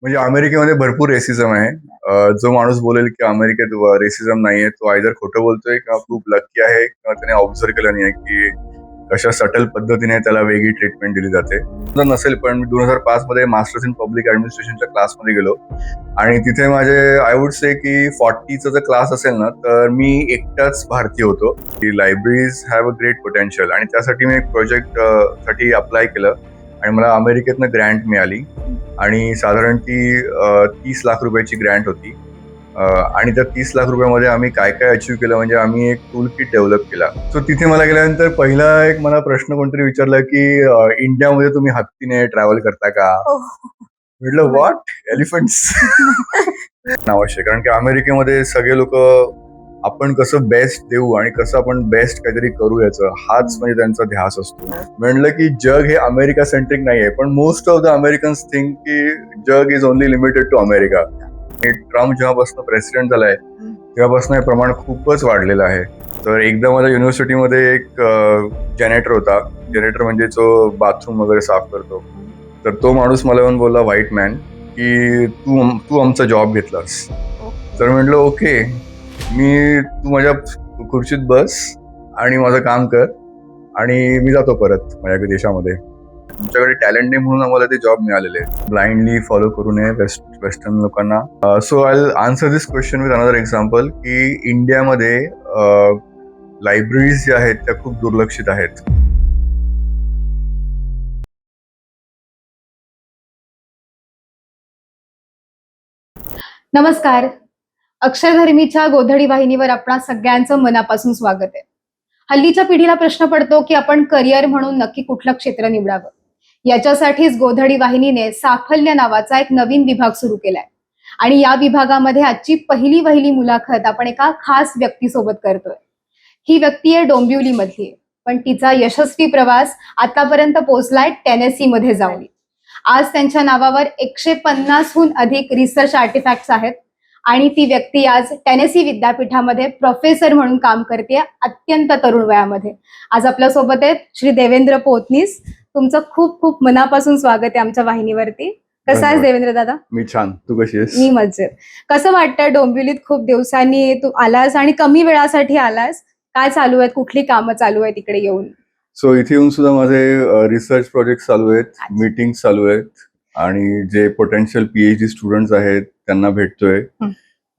म्हणजे अमेरिकेमध्ये भरपूर रेसिझम आहे. जो माणूस बोलेल की अमेरिकेत रेसिझम नाहीये तो आयदर खोटं बोलतोय किंवा खूप लकी आहे किंवा त्याने ऑब्झर्व केलं नाहीये की कशा सटल पद्धतीने त्याला वेगळी ट्रीटमेंट दिली जाते. नसेल पण मी 2005 मध्ये मास्टर्स इन पब्लिक ऍडमिनिस्ट्रेशनच्या क्लासमध्ये गेलो आणि तिथे माझे आय वुड से की 40चा जर क्लास असेल ना तर मी एकटाच भारतीय होतो. की libraries have a great potential आणि त्यासाठी मी एक प्रोजेक्ट साठी अप्लाय केलं आणि मला अमेरिकेतनं ग्रँट मिळाली आणि साधारण ती 30 लाख रुपयाची ग्रँट होती. आणि त्या 30 लाख रुपयामध्ये आम्ही काय काय अचीव्ह केलं म्हणजे आम्ही एक टूल किट डेव्हलप केला. सो तिथे मला गेल्यानंतर पहिला एक मला प्रश्न कोणतरी विचारला की इंडियामध्ये तुम्ही हत्तीने ट्रॅव्हल करता का? म्हटलं व्हॉट? एलिफंट्स? आवश्यक कारण की अमेरिकेमध्ये सगळे लोक आपण कसं बेस्ट देऊ आणि कसं आपण बेस्ट काहीतरी करू याचं हाच म्हणजे त्यांचा ध्यास असतो. म्हणलं की जग हे अमेरिका सेंट्रिक नाहीये पण most of the Americans think की जग is only limited to America. Trump जेव्हापासून प्रेसिडेंट झालाय तेव्हापासून हे प्रमाण खूपच वाढलेलं आहे. तर एकदा माझ्या युनिव्हर्सिटीमध्ये एक जेनेटर होता. जेनेटर म्हणजे जो बाथरूम वगैरे साफ करतो. तर तो माणूस मला येऊन बोलला व्हाईट मॅन की तू आमचा जॉब घेतलास. तर म्हटलं ओके तू माझ्या खुर्चीत बस आणि माझं काम कर आणि मी जातो परत माझ्या देशामध्ये. तुमच्याकडे टॅलेंट नाही म्हणून आम्हाला ते जॉब मिळालेले. ब्लाइंडली फॉलो करू नये वेस्टर्न लोकांना. So I answer this question with another example की इंडियामध्ये लायब्ररीज ज्या आहेत त्या खूप दुर्लक्षित आहेत. नमस्कार. अक्षरधर्मीच्या गोधडी वाहिनीवर आपणा सगळ्यांचं मनापासून स्वागत आहे. हल्लीच्या पिढीला प्रश्न पडतो की आपण करिअर म्हणून नक्की कुठलं क्षेत्र निवडावं. याच्यासाठीच गोधडी वाहिनीने साफल्य नावाचा एक नवीन विभाग सुरू केलाय आणि या विभागामध्ये आजची पहिली मुलाखत आपण एका खास व्यक्तीसोबत करतोय. ही व्यक्ती आहे डोंबिवली मधली, पण तिचा यशस्वी प्रवास आतापर्यंत पोहोचलाय टेनेसी मध्ये जाऊन. आज त्यांच्या नावावर 150हून अधिक रिसर्च आर्टिफॅक्ट्स आहेत आणि ती व्यक्ती आज टेनेसी विद्यापीठामध्ये प्रोफेसर म्हणून काम करते अत्यंत तरुण वयामध्ये. आज आपल्या सोबत आहेत श्री देवेंद्र पोतनीस. तुमचं खूप खूप मनापासून स्वागत आहे आमच्या वाहिनीवरती. कसं आहेस देवेंद्र दादा? मी छान. तू कशी आहेस? मी मजेत. कसं वाटतं डोंबिवलीत खूप दिवसांनी तू आलास आणि कमी वेळासाठी आलास? काय चालू आहेत, कुठली कामं चालू आहेत इकडे येऊन? सो इथे येऊन सुद्धा माझे रिसर्च प्रोजेक्ट चालू आहेत, मीटिंग चालू आहेत आणि जे पोटेन्शियल पीएचडी स्टुडंट्स आहेत त्यांना भेटतोय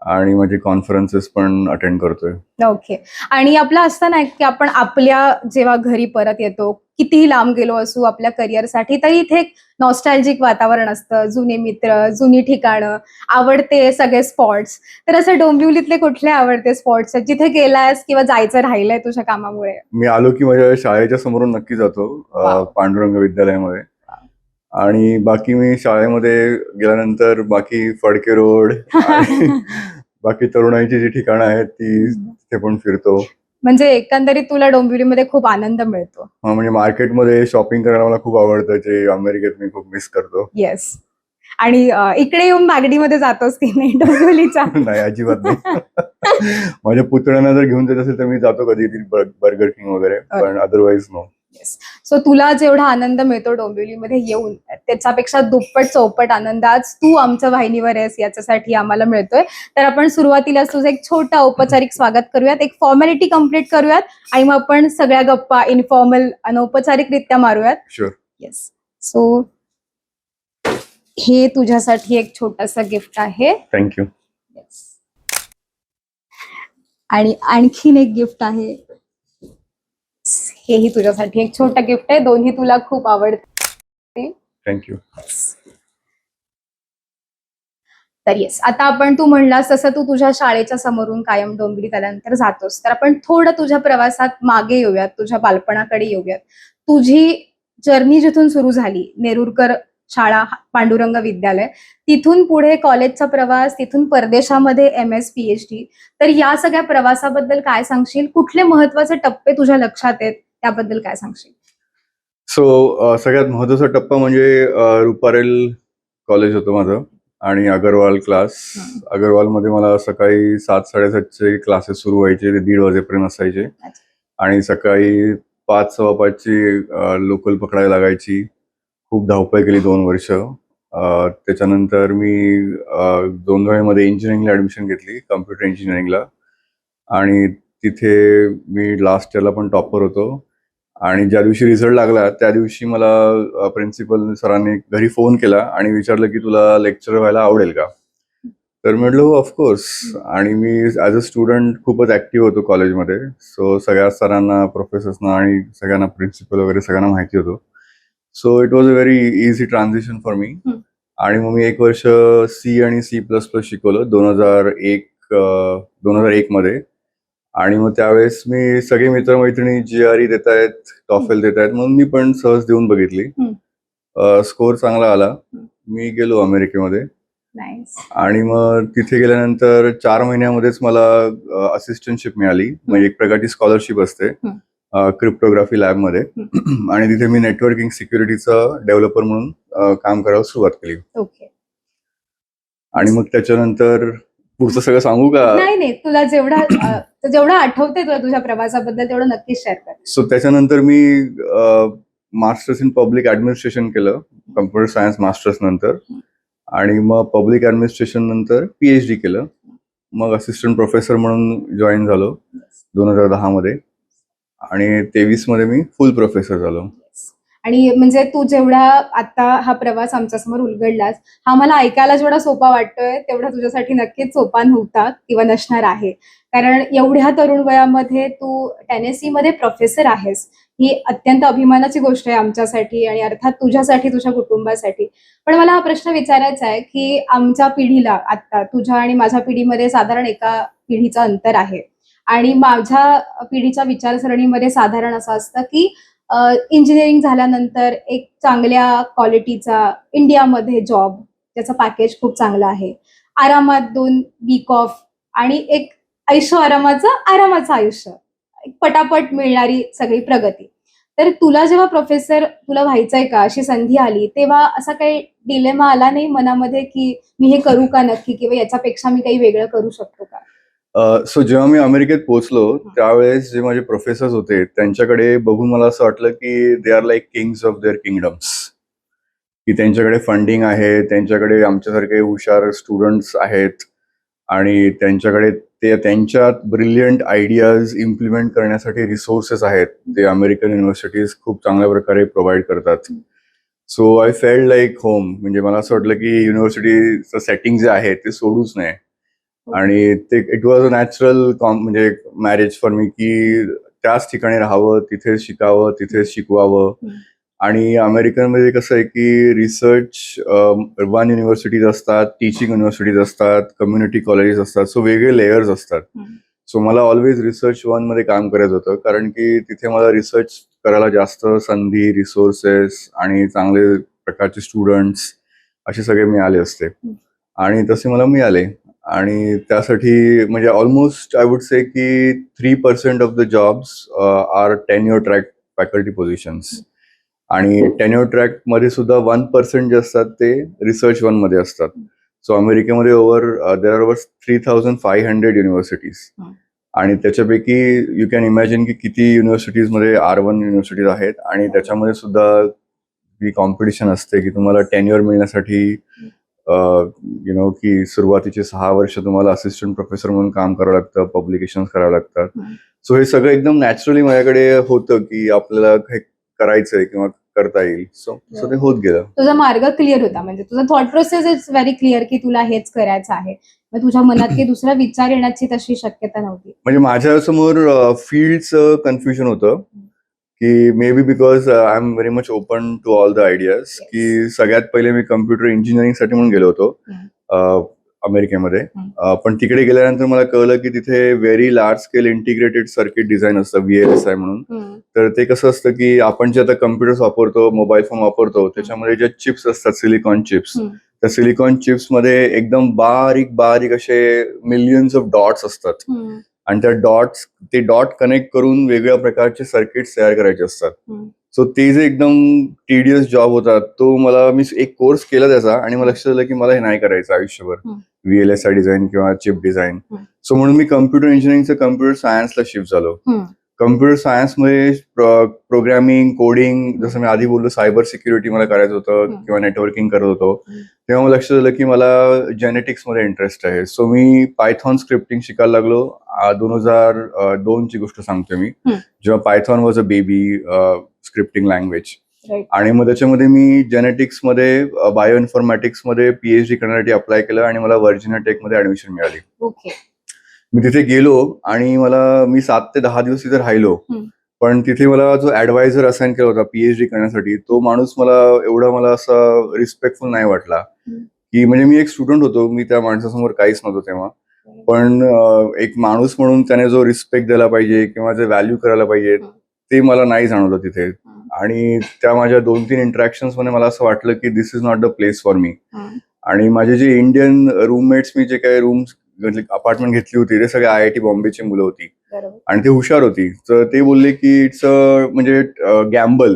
आणि माझे कॉन्फरन्सेस पण अटेंड करतोय. ओके. आणि आपलं असतं ना की आपण आपल्या जेव्हा घरी परत येतो, कितीही लांब गेलो असू आपल्या करिअरसाठी, तरी इथे एक नॉस्टॅल्जिक वातावरण असतं. जुने मित्र, जुनी ठिकाणं, आवडते सगळे स्पॉट्स. तर असं डोंबिवलीतले कुठले आवडते स्पॉट्स आहेत जिथे गेलायस किंवा जायचं राहिलंय तुझ्या कामामुळे? मी आलो की माझ्या शाळेच्या समोरून नक्की जातो पांडुरंग विद्यालयामध्ये आणि बाकी मी शाळेमध्ये गेल्यानंतर बाकी फडके रोड आणि बाकी तरुणाईची जी ठिकाणं आहेत ते पण फिरतो. म्हणजे एकंदरीत तुला डोंबिवलीमध्ये खूप आनंद मिळतो. म्हणजे मार्केटमध्ये शॉपिंग करायला मला खूप आवडतं, जे अमेरिकेत मी खूप मिस करतो. येस. आणि इकडे येऊन मागडीमध्ये जातोस की नाही डोंबिवलीच्या? नाही, अजिबात नाही. माझ्या पुतळ्यांना जर घेऊन जात असेल तर मी जातो कधी बर्गर किंग वगैरे, पण अदरवाईज नो. सो तुला जेवढा आनंद मिळतो डोंबिवलीमध्ये येऊन, त्याच्यापेक्षा दुप्पट चौपट आनंद आज तू आमच्या वाहिनीवर आहेस याच्यासाठी आम्हाला मिळतोय. तर आपण सुरुवातीला तुझं एक छोटं औपचारिक स्वागत करूयात, एक फॉर्मॅलिटी कम्प्लीट करूयात आणि मग आपण सगळ्या गप्पा इनफॉर्मल अनौपचारिकरित्या मारूयात. शुअर. येस. सो हे तुझ्यासाठी एक छोटंसं गिफ्ट आहे. थँक्यू. येस. आणि आणखीन एक गिफ्ट आहे. हेही तुझ्यासाठी एक छोटं गिफ्ट आहे. दोन्ही तुला खूप आवडते. थँक्यू. तर येस, आता आपण तू म्हणलास तसं तू तुझ्या शाळेच्या समोरून कायम डोंबिवलीत आल्यानंतर जातोस. तर आपण थोडं तुझ्या प्रवासात मागे येऊयात, तुझ्या बालपणाकडे येऊयात. तुझी जर्नी जिथून सुरू झाली, नेरुरकर शाळा, पांडुरंग विद्यालय, तिथून पुढे कॉलेजचा प्रवास, तिथून परदेशामध्ये MS PhD. तर या सगळ्या प्रवासाबद्दल काय सांगशील? कुठले महत्वाचे टप्पे तुझ्या लक्षात आहेत त्याबद्दल काय सांगशील? सो सगळ्यात महत्वाचा टप्पा म्हणजे रुपारेल कॉलेज होतं माझं आणि अगरवाल क्लास. अगरवालमध्ये मला सकाळी 7-7:30चे क्लासेस सुरू व्हायचे, ते 1:30 वाजेपर्यंत असायचे आणि सकाळी 5-5:15ची लोकल पकडायला लागायची. खूप धावपळ केली 2 वर्ष त्याच्यानंतर मी दोंधळेमध्ये इंजिनिअरिंगला ऍडमिशन घेतली, कम्प्युटर इंजिनिअरिंगला. आणि तिथे मी लास्ट इयरला पण टॉपर होतो. आणि ज्या दिवशी रिझल्ट लागला त्या दिवशी मला प्रिन्सिपल सरांनी घरी फोन केला आणि विचारलं की तुला लेक्चर व्हायला आवडेल का. तर म्हटलं हो ऑफकोर्स. आणि मी ॲज अ स्टुडंट खूपच ऍक्टिव्ह होतो कॉलेजमध्ये. सो सगळ्या सरांना, प्रोफेसर्सना आणि सगळ्यांना, प्रिन्सिपल वगैरे सगळ्यांना माहिती होतं. So it was a very easy transition for me. आणि मग मी 1 वर्ष C आणि C++ शिकवलं 2001 मध्ये. आणि मग त्यावेळेस मी सगळे मित्रमैत्रिणी GRE देत आहेत, टॉफेल देत आहेत, म्हणून मी पण सहज देऊन बघितली. स्कोर चांगला आला. मी गेलो अमेरिकेमध्ये. आणि मग तिथे गेल्यानंतर 4 महिन्यामध्येच मला असिस्टंटशिप मिळाली. म्हणजे एक प्रकारची स्कॉलरशिप असते क्रिप्टोग्राफी लॅबमध्ये. आणि तिथे मी नेटवर्किंग सिक्युरिटीचा डेव्हलपर म्हणून काम करायला सुरुवात केली. ओके. आणि मग त्याच्यानंतर पुढचं सगळं सांगू का? नाही, तुला जेवढं आठवतंय तुला तुझ्या प्रवासाबद्दल तेवढं नक्कीच शेअर कर. सो त्याच्यानंतर मी मास्टर्स इन पब्लिक ऍडमिनिस्ट्रेशन केलं, कम्प्युटर सायन्स मास्टर्स नंतर. आणि मग पब्लिक ऍडमिनिस्ट्रेशन नंतर PhD केलं. मग असिस्टंट प्रोफेसर म्हणून जॉईन झालो 2010 मध्ये. आणि 23 मध्ये मी फुल प्रोफेसर झालो. आणि म्हणजे तू जेवढा आता हा प्रवास आमच्यासमोर उलगडलास, हा मला ऐकायला जेवढा सोपा वाटतोय तेवढा तुझ्यासाठी नक्कीच सोपा नव्हता किंवा नसणार आहे. कारण एवढ्या तरुण वयामध्ये तू टेनेसीमध्ये प्रोफेसर आहेस, ही अत्यंत अभिमानाची गोष्ट आहे आमच्यासाठी आणि अर्थात तुझ्यासाठी, तुझ्या कुटुंबासाठी. पण मला हा प्रश्न विचारायचा आहे की आमच्या पिढीला, आता तुझ्या आणि माझ्या पिढीमध्ये साधारण एका पिढीचं अंतर आहे. आणि माझ्या पिढीच्या विचारसरणीमध्ये साधारण असं असतं की इंजिनिअरिंग झाल्यानंतर एक चांगल्या क्वालिटीचा इंडियामध्ये जॉब, त्याचं पॅकेज खूप चांगलं आहे, आरामात 2 वीक ऑफ आणि एक आरामाचं आयुष्य, एक पटापट मिळणारी सगळी प्रगती. तर तुला जेव्हा प्रोफेसर तुला व्हायचंय का, अशी संधी आली, तेव्हा असा काही डिलेमा आला नाही मनामध्ये की मी हे करू का नक्की, किंवा याच्यापेक्षा मी काही वेगळं करू शकतो का? सो जेव्हा मी अमेरिकेत पोहोचलो त्यावेळेस जे माझे प्रोफेसर्स होते त्यांच्याकडे बघून मला असं वाटलं की they R like Kings of their kingdoms. की त्यांच्याकडे फंडिंग आहे, त्यांच्याकडे आमच्यासारखे हुशार स्टुडंट्स आहेत. आणि त्यांच्याकडे ते त्यांच्या ब्रिलियंट आयडियाज इम्प्लिमेंट करण्यासाठी रिसोर्सेस आहेत, ते अमेरिकन युनिव्हर्सिटीज खूप चांगल्या प्रकारे प्रोव्हाइड करतात. So I failed like home. म्हणजे मला असं वाटलं की युनिव्हर्सिटीचं सेटिंग जे आहे ते सोडूच नये. आणि ते इट वॉज अ नॅचरल म्हणजे मॅरेज फॉर मी, की त्याच ठिकाणी राहावं, तिथेच शिकावं, तिथेच शिकवावं. आणि अमेरिकनमध्ये कसं आहे की रिसर्च 1 युनिव्हर्सिटीज असतात, टीचिंग युनिव्हर्सिटीज असतात, कम्युनिटी कॉलेजेस असतात. सो वेगळे लेयर्स असतात. सो मला ऑलवेज रिसर्च 1 मध्ये काम करायचं होतं, कारण की तिथे मला रिसर्च करायला जास्त संधी, रिसोर्सेस आणि चांगले प्रकारचे स्टुडंट्स असे सगळे मिळाले असते. आणि तसे मला मिळाले. आणि त्यासाठी म्हणजे ऑलमोस्ट आय वुड से की 3% of the jobs are tenure track faculty positions. आणि टेन्युअर ट्रॅक मध्ये सुद्धा 1% जे असतात ते रिसर्च 1 मध्ये असतात. सो अमेरिकेमध्ये देर आर ओव्हर 3500 युनिव्हर्सिटीज. आणि त्याच्यापैकी यू कॅन इमॅजिन की किती युनिव्हर्सिटीजमध्ये R1 युनिव्हर्सिटीज आहेत. आणि त्याच्यामध्ये सुद्धा ही कॉम्पिटिशन असते की तुम्हाला टेन्युअर मिळण्यासाठी की सुरुवातीचे 6 वर्ष तुम्हाला असिस्टंट प्रोफेसर म्हणून काम करावं लागतं, पब्लिकेशन करावं लागतात. सो हे सगळं एकदम नॅचरली माझ्याकडे होतं की आपल्याला हे करायचंय किंवा करता येईल. सो ते होत गेलं. तुझा मार्ग क्लिअर होता, म्हणजे तुझा thought process is very clear की तुला हेच करायचं आहे. मग तुझ्या मनात काही दुसरा विचार येण्याची तशी शक्यता नव्हती. म्हणजे माझ्यासमोर फील्डचं कन्फ्युजन होतं की may be because I am very much open to all the ideas. की सगळ्यात पहिले मी कम्प्युटर इंजिनिअरिंगसाठी म्हणून गेलो होतो अमेरिकेमध्ये. पण तिकडे गेल्यानंतर मला कळलं की तिथे very large scale integrated circuit design असतं, VLSI म्हणून. तर ते कसं असतं की आपण जे आता कम्प्युटर्स वापरतो, मोबाईल फोन वापरतो, त्याच्यामध्ये ज्या चिप्स असतात, सिलिकॉन चिप्स, त्या सिलिकॉन चिप्स मध्ये एकदम बारीक बारीक असे मिलियन्स ऑफ डॉट्स असतात. आणि त्या ते डॉट कनेक्ट करून वेगवेगळ्या प्रकारचे सर्किट्स तयार करायचे असतात. सो ते जे एकदम टीडियस जॉब होता तो मी एक कोर्स केला त्याचा, आणि मला लक्षात आलं की मला हे नाही करायचं आयुष्यभर, VLSI डिझाईन किंवा चिप डिझाईन. सो म्हणून मी कम्प्युटर इंजिनिअरिंगचं कम्प्युटर सायन्सला शिफ्ट झालो. कम्प्युटर सायन्समध्ये प्रोग्रॅमिंग, कोडिंग, जसं मी आधी बोललो सायबर सिक्युरिटी मला करायचं होतं किंवा नेटवर्किंग करत होतो. तेव्हा मला लक्षात आलं की मला जेनेटिक्समध्ये इंटरेस्ट आहे. सो मी पायथॉन स्क्रिप्टिंग शिकायला लागलो. 2002 ची गोष्ट सांगतो मी, जेव्हा Python was a baby scripting language. आणि मग त्याच्यामध्ये मी जेनेटिक्समध्ये बायो इन्फॉर्मॅटिक्समध्ये PhD करण्यासाठी अप्लाय केलं आणि मला व्हर्जिनिया टेकमध्ये ऍडमिशन मिळाली. ओके. मी तिथे गेलो आणि मी 7 ते 10 दिवस तिथे राहिलो. पण तिथे मला जो ऍडवायझर असाइन केला होता PhD करण्यासाठी, तो माणूस मला असा रिस्पेक्टफुल नाही वाटला. की म्हणजे मी एक स्टुडंट होतो, मी त्या माणसासमोर काहीच नव्हतो तेव्हा. पण एक माणूस म्हणून त्याने जो रिस्पेक्ट द्यायला पाहिजे किंवा जे व्हॅल्यू करायला पाहिजे ते मला नाही जाणवलं तिथे. आणि त्या माझ्या 2-3 इंटरॅक्शन्स मध्ये मला असं वाटलं की this is not the place for me. आणि माझे जे इंडियन रूममेट्स, मी जे काही रूम्स अपार्टमेंट घेतली होती, ते सगळे IIT बॉम्बेची मुलं होती आणि ते हुशार होती. तर ते बोलले की इट्स म्हणजे गॅम्बल,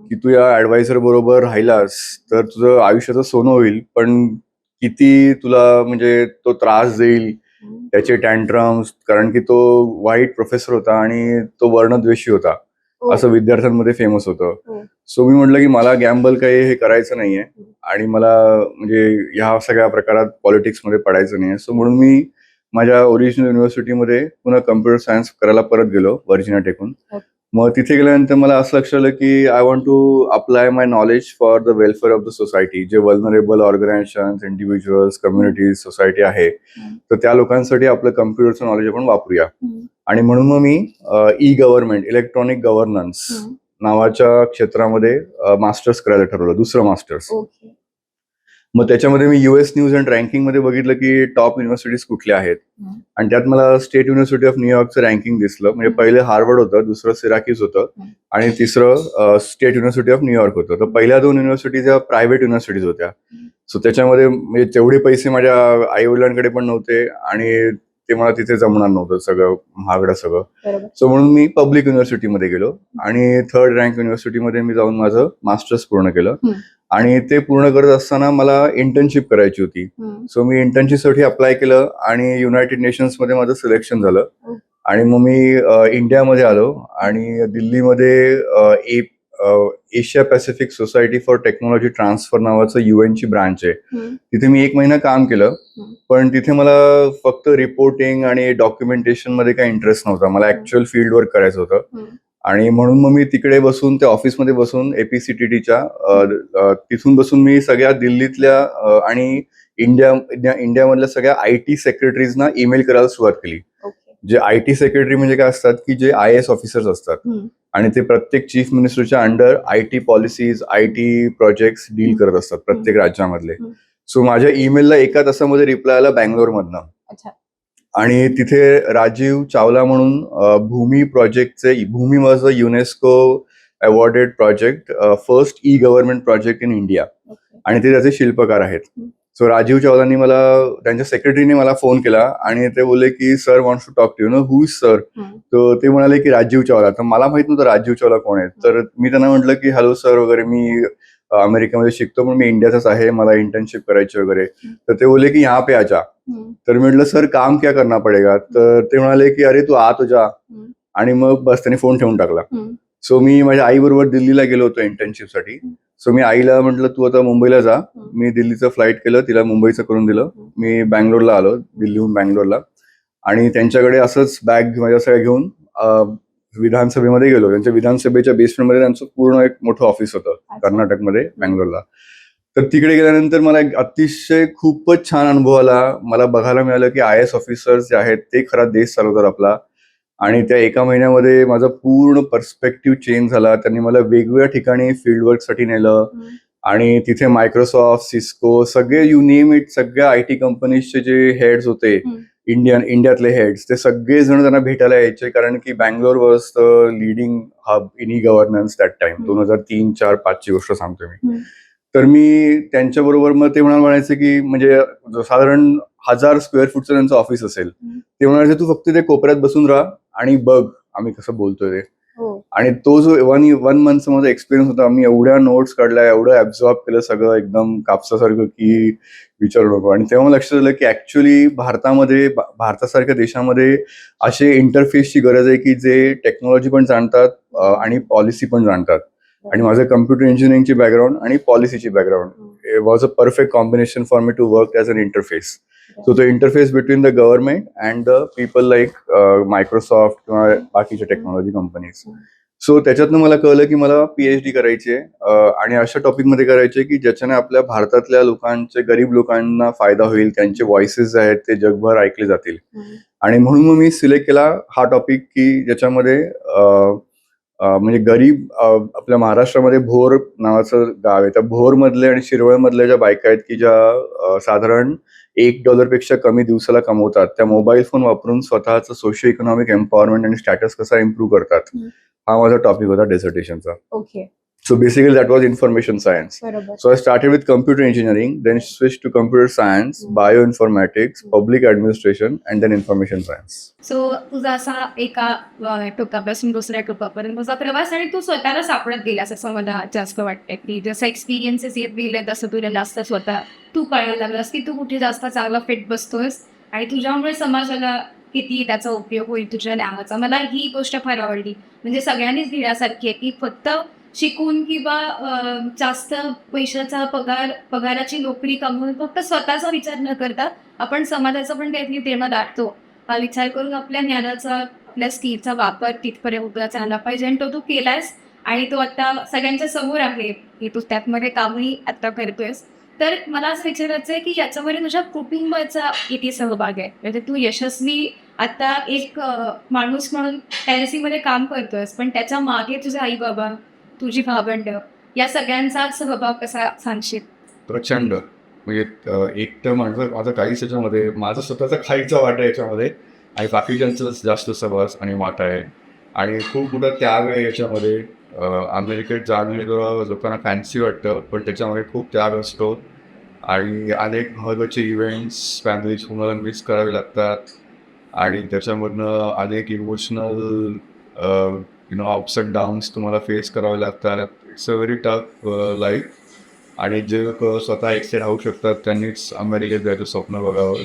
की तू या ऍडवायझर बरोबर राहिलास तर तुझं आयुष्याचं सोनं होईल, पण किती तुला म्हणजे तो त्रास देईल, त्याचे टँट्रम्स, कारण की तो वाईट प्रोफेसर होता आणि तो वर्णद्वेषी होता, असं विद्यार्थ्यांमध्ये फेमस होतं. सो मी म्हटलं की मला गॅम्बल काही हे करायचं नाहीये आणि मला म्हणजे ह्या सगळ्या प्रकारात पॉलिटिक्समध्ये पडायचं नाहीये. सो म्हणून मी माझ्या ओरिजिनल युनिव्हर्सिटीमध्ये पुन्हा कम्प्युटर सायन्स करायला परत गेलो व्हर्जिनिया टेकून. मग तिथे गेल्यानंतर मला असं लक्षात आलं की I want to apply my knowledge for the welfare of the society. जे vulnerable organization, individuals, communities, society आहे, तर त्या लोकांसाठी आपलं कम्प्युटरचं नॉलेज आपण वापरूया. आणि म्हणून मग मी ई-गव्हर्नमेंट, इलेक्ट्रॉनिक गव्हर्नन्स नावाच्या क्षेत्रामध्ये मास्टर्स करायला ठरवलं, दुसरं मास्टर्स. मग त्याच्यामध्ये मी US न्यूज अँड रँकिंग मध्ये बघितलं की टॉप युनिव्हर्सिटीज कुठल्या आहेत, आणि त्यात मला स्टेट युनिव्हर्सिटी ऑफ न्यूयॉर्कचं रँकिंग दिसलं. म्हणजे पहिले हार्वर्ड होतं, दुसरं सिराक्यूज होतं आणि तिसरं स्टेट युनिव्हर्सिटी ऑफ न्यूयॉर्क होतं. तर पहिल्या 2 युनिव्हर्सिटीज या प्रायव्हेट युनिव्हर्सिटीज होत्या. सो त्याच्यामध्ये म्हणजे तेवढे पैसे माझ्या आई वडिलांकडे पण नव्हते आणि ते मला तिथे जमणार नव्हतं, सगळं महागडं सगळं. सो म्हणून मी पब्लिक युनिव्हर्सिटीमध्ये गेलो आणि 3rd रँक युनिव्हर्सिटीमध्ये मी जाऊन माझं मास्टर्स पूर्ण केलं. आणि ते पूर्ण करत असताना मला इंटर्नशिप करायची होती. सो मी इंटर्नशिपसाठी अप्लाय केलं आणि युनायटेड नेशन्स मध्ये माझं सिलेक्शन झालं. आणि मग मी इंडियामध्ये आलो आणि दिल्लीमध्ये Asia Pacific society for technology transfer नावाचं UNची ब्रांच आहे, तिथे मी 1 महिना काम केलं. पण तिथे मला फक्त रिपोर्टिंग आणि डॉक्युमेंटेशन मध्ये काही इंटरेस्ट नव्हता, मला ऍक्च्युअल फील्ड वर्क करायचं होतं. आणि म्हणून मग मी तिकडे बसून, त्या ऑफिसमध्ये बसून APCTTच्या तिथून बसून मी सगळ्या दिल्लीतल्या आणि इंडियामधल्या सगळ्या IT सेक्रेटरीजना ईमेल करायला सुरुवात केली. जे IT सेक्रेटरी म्हणजे काय असतात की जे IAS ऑफिसर्स असतात आणि ते प्रत्येक चीफ मिनिस्टरच्या under IT policies, IT projects deal करत असतात प्रत्येक राज्यामधले. सो माझ्या ईमेलला 1 तासामध्ये रिप्लाय आला बँगलोरमधनं. आणि तिथे राजीव चावला म्हणून भूमी प्रोजेक्टचे, Bhoomi was a UNESCO awarded project, first e government project in India, आणि ते त्याचे शिल्पकार आहेत. सो राजीव चावलांनी त्यांच्या सेक्रेटरीने मला फोन केला आणि ते बोलले की sir wants to talk to you, no who is sir. तर ते म्हणाले की राजीव चावला. तर मला माहित नव्हतं राजीव चावला कोण आहे. तर मी त्यांना म्हटलं की हॅलो सर वगैरे, मी अमेरिकेमध्ये शिकतो पण मी इंडियाचाच आहे, मला इंटर्नशिप करायची वगैरे. तर ते बोलले की यहाँ पे आजा. तर मी म्हटलं सर काम क्या करना पडेगा. तर ते म्हणाले की अरे तू आ तो जा. आणि मग बस त्यांनी फोन ठेवून टाकला. सो मी माझ्या आई बरोबर दिल्लीला गेलो होतो इंटर्नशिपसाठी. सो मी आईला म्हटलं तू आता मुंबईला जा. मी दिल्लीचं फ्लाईट केलं, तिला मुंबईचं करून दिलं. मी बँगलोरला आलो, दिल्लीहून बँगलोरला, आणि त्यांच्याकडे असंच बॅग माझ्या सगळ्या घेऊन विधानसभेमध्ये गेलो. त्यांच्या विधानसभेच्या बेसमेंटमध्ये त्यांचं पूर्ण एक मोठं ऑफिस होतं कर्नाटकमध्ये, बँगलोरला. तर तिकडे गेल्यानंतर मला एक अतिशय खूपच छान अनुभव आला. मला बघायला मिळालं की IAS ऑफिसर्स जे आहेत ते खरा देश चालवतात आपला. आणि त्या 1 महिन्यामध्ये माझा पूर्ण पर्स्पेक्टिव्ह चेंज झाला. त्यांनी मला वेगवेगळ्या ठिकाणी फील्डवर्कसाठी नेलं आणि तिथे मायक्रोसॉफ्ट, सिस्को, सगळे यू नेम इट, सगळ्या IT कंपनीजचे जे हेड्स होते, इंडियातले हेड्स, ते सगळे जण त्यांना भेटायला यायचे, कारण की Bangalore was the leading hub in e-governance that time. 2003, 4, 5 ची गोष्ट सांगतोय मी. तर मी त्यांच्याबरोबर, मग ते म्हणायचे की म्हणजे साधारण 1000 स्क्वेअर फूटचं त्यांचं ऑफिस असेल. ते म्हणायचे तू फक्त ते कोपऱ्यात बसून राहा आणि बघ आम्ही कसं बोलतोय ते. आणि तो जो वन मंथचा माझा एक्सपिरियन्स होता, मी एवढ्या नोट्स काढल्या, एवढं ॲब्झॉर्ब केलं सगळं एकदम कापसासारखं की विचारू नको. आणि तेव्हा लक्षात आलं की ॲक्च्युअली भारतासारख्या देशामध्ये असे इंटरफेसची गरज आहे की जे टेक्नॉलॉजी पण जाणतात आणि पॉलिसी पण जाणतात. आणि माझं कम्प्युटर इंजिनिअरिंगची बॅकग्राऊंड आणि पॉलिसीची background was a perfect combination for me to work as an interface. So the interface between the government and the people like Microsoft किंवा बाकीच्या टेक्नॉलॉजी कंपनीज. सो त्याच्यातनं मला कळलं की मला PhD करायची आहे आणि अशा टॉपिकमध्ये करायची आहे की ज्याच्याने आपल्या भारतातल्या लोकांचे, गरीब लोकांना फायदा होईल, त्यांचे व्हॉइसेस आहेत ते जगभर ऐकले जातील. आणि म्हणून मग मी सिलेक्ट केला हा टॉपिक की ज्याच्यामध्ये म्हणजे गरीब आपल्या महाराष्ट्रामध्ये भोर नावाचं गाव आहे. त्या भोरमधले आणि शिरवळमधल्या ज्या बायका आहेत की ज्या साधारण $1 पेक्षा कमी दिवसाला कमवतात, त्या मोबाईल फोन वापरून स्वतःचं सोशिओ इकॉनॉमिक एम्पॉवरमेंट आणि स्टॅटस कसा इम्प्रूव्ह करतात, हा माझा टॉपिक होता डिसर्टेशनचा. Okay. So basically that was information science. बरोबर. So I started with computer engineering, then switched to computer science, bioinformatics, public administration, and then information science. So तुझा असा एका टोकापासून दुसऱ्या टोकापर्यंत तुझा प्रवास आणि तू स्वतःला सापडत गेलास असं मला जास्त वाटतं की जसं एक्सपिरियन्सेस येत गेले तसं तुला जास्त स्वतः तू कळायला लागलास की तू कुठे जास्त चांगला फिट बसतोयस आणि तुझ्यामुळे समाजाला किती त्याचा उपयोग होईल तुझ्या ज्ञानाचा. मला ही गोष्ट फार आवडली. म्हणजे सगळ्यांनीच घेण्यासारखी आहे की फक्त शिकून किंवा जास्त पैशाचा पगाराची नोकरी कमवून फक्त स्वतःचा विचार न करता आपण समाजाचा पण काहीतरी प्रेरणा दाटतो हा विचार करून आपल्या ज्ञानाचा, आपल्या स्किलचा वापर तिथपर्यंत झाला पाहिजे आणि तो तू केलायस आणि तो आता सगळ्यांच्या समोर आहे की तू त्यातमध्ये कामही आता करतोयस. तर मला असं विचारायचं आहे की याच्यामध्ये तुझ्या कुटुंबाचा किती सहभाग आहे. म्हणजे तू यशस्वी आता एक माणूस म्हणून LIC काम करतोयस, पण त्याच्या मागे तुझे आई बाबा, तुझी भावंड या सगळ्यांचा सहभाग कसा सांगशील? प्रचंड. म्हणजे एक तर माझं काहीच याच्यामध्ये माझा स्वतःचा खायचा वाटा आहे याच्यामध्ये आणि बाकीच्यांचं जास्त सहवास आणि वाटा आहे आणि खूप मोठा त्याग आहे याच्यामध्ये. अमेरिकेत जाणं लोकांना फॅन्सी वाटतं, पण त्याच्यामध्ये खूप त्याग असतो आणि अनेक महत्त्वाचे इव्हेंट्स फॅमिलीज तुम्हाला मिस करावे लागतात आणि त्याच्यामधनं अनेक इमोशनल अप्स अँड डाऊन्स तुम्हाला फेस करावे लागतात. It's a very tough life आणि जे लोक स्वतः एकटे राहू शकतात त्यांनीच अमेरिकेत जायचं स्वप्न बघावं.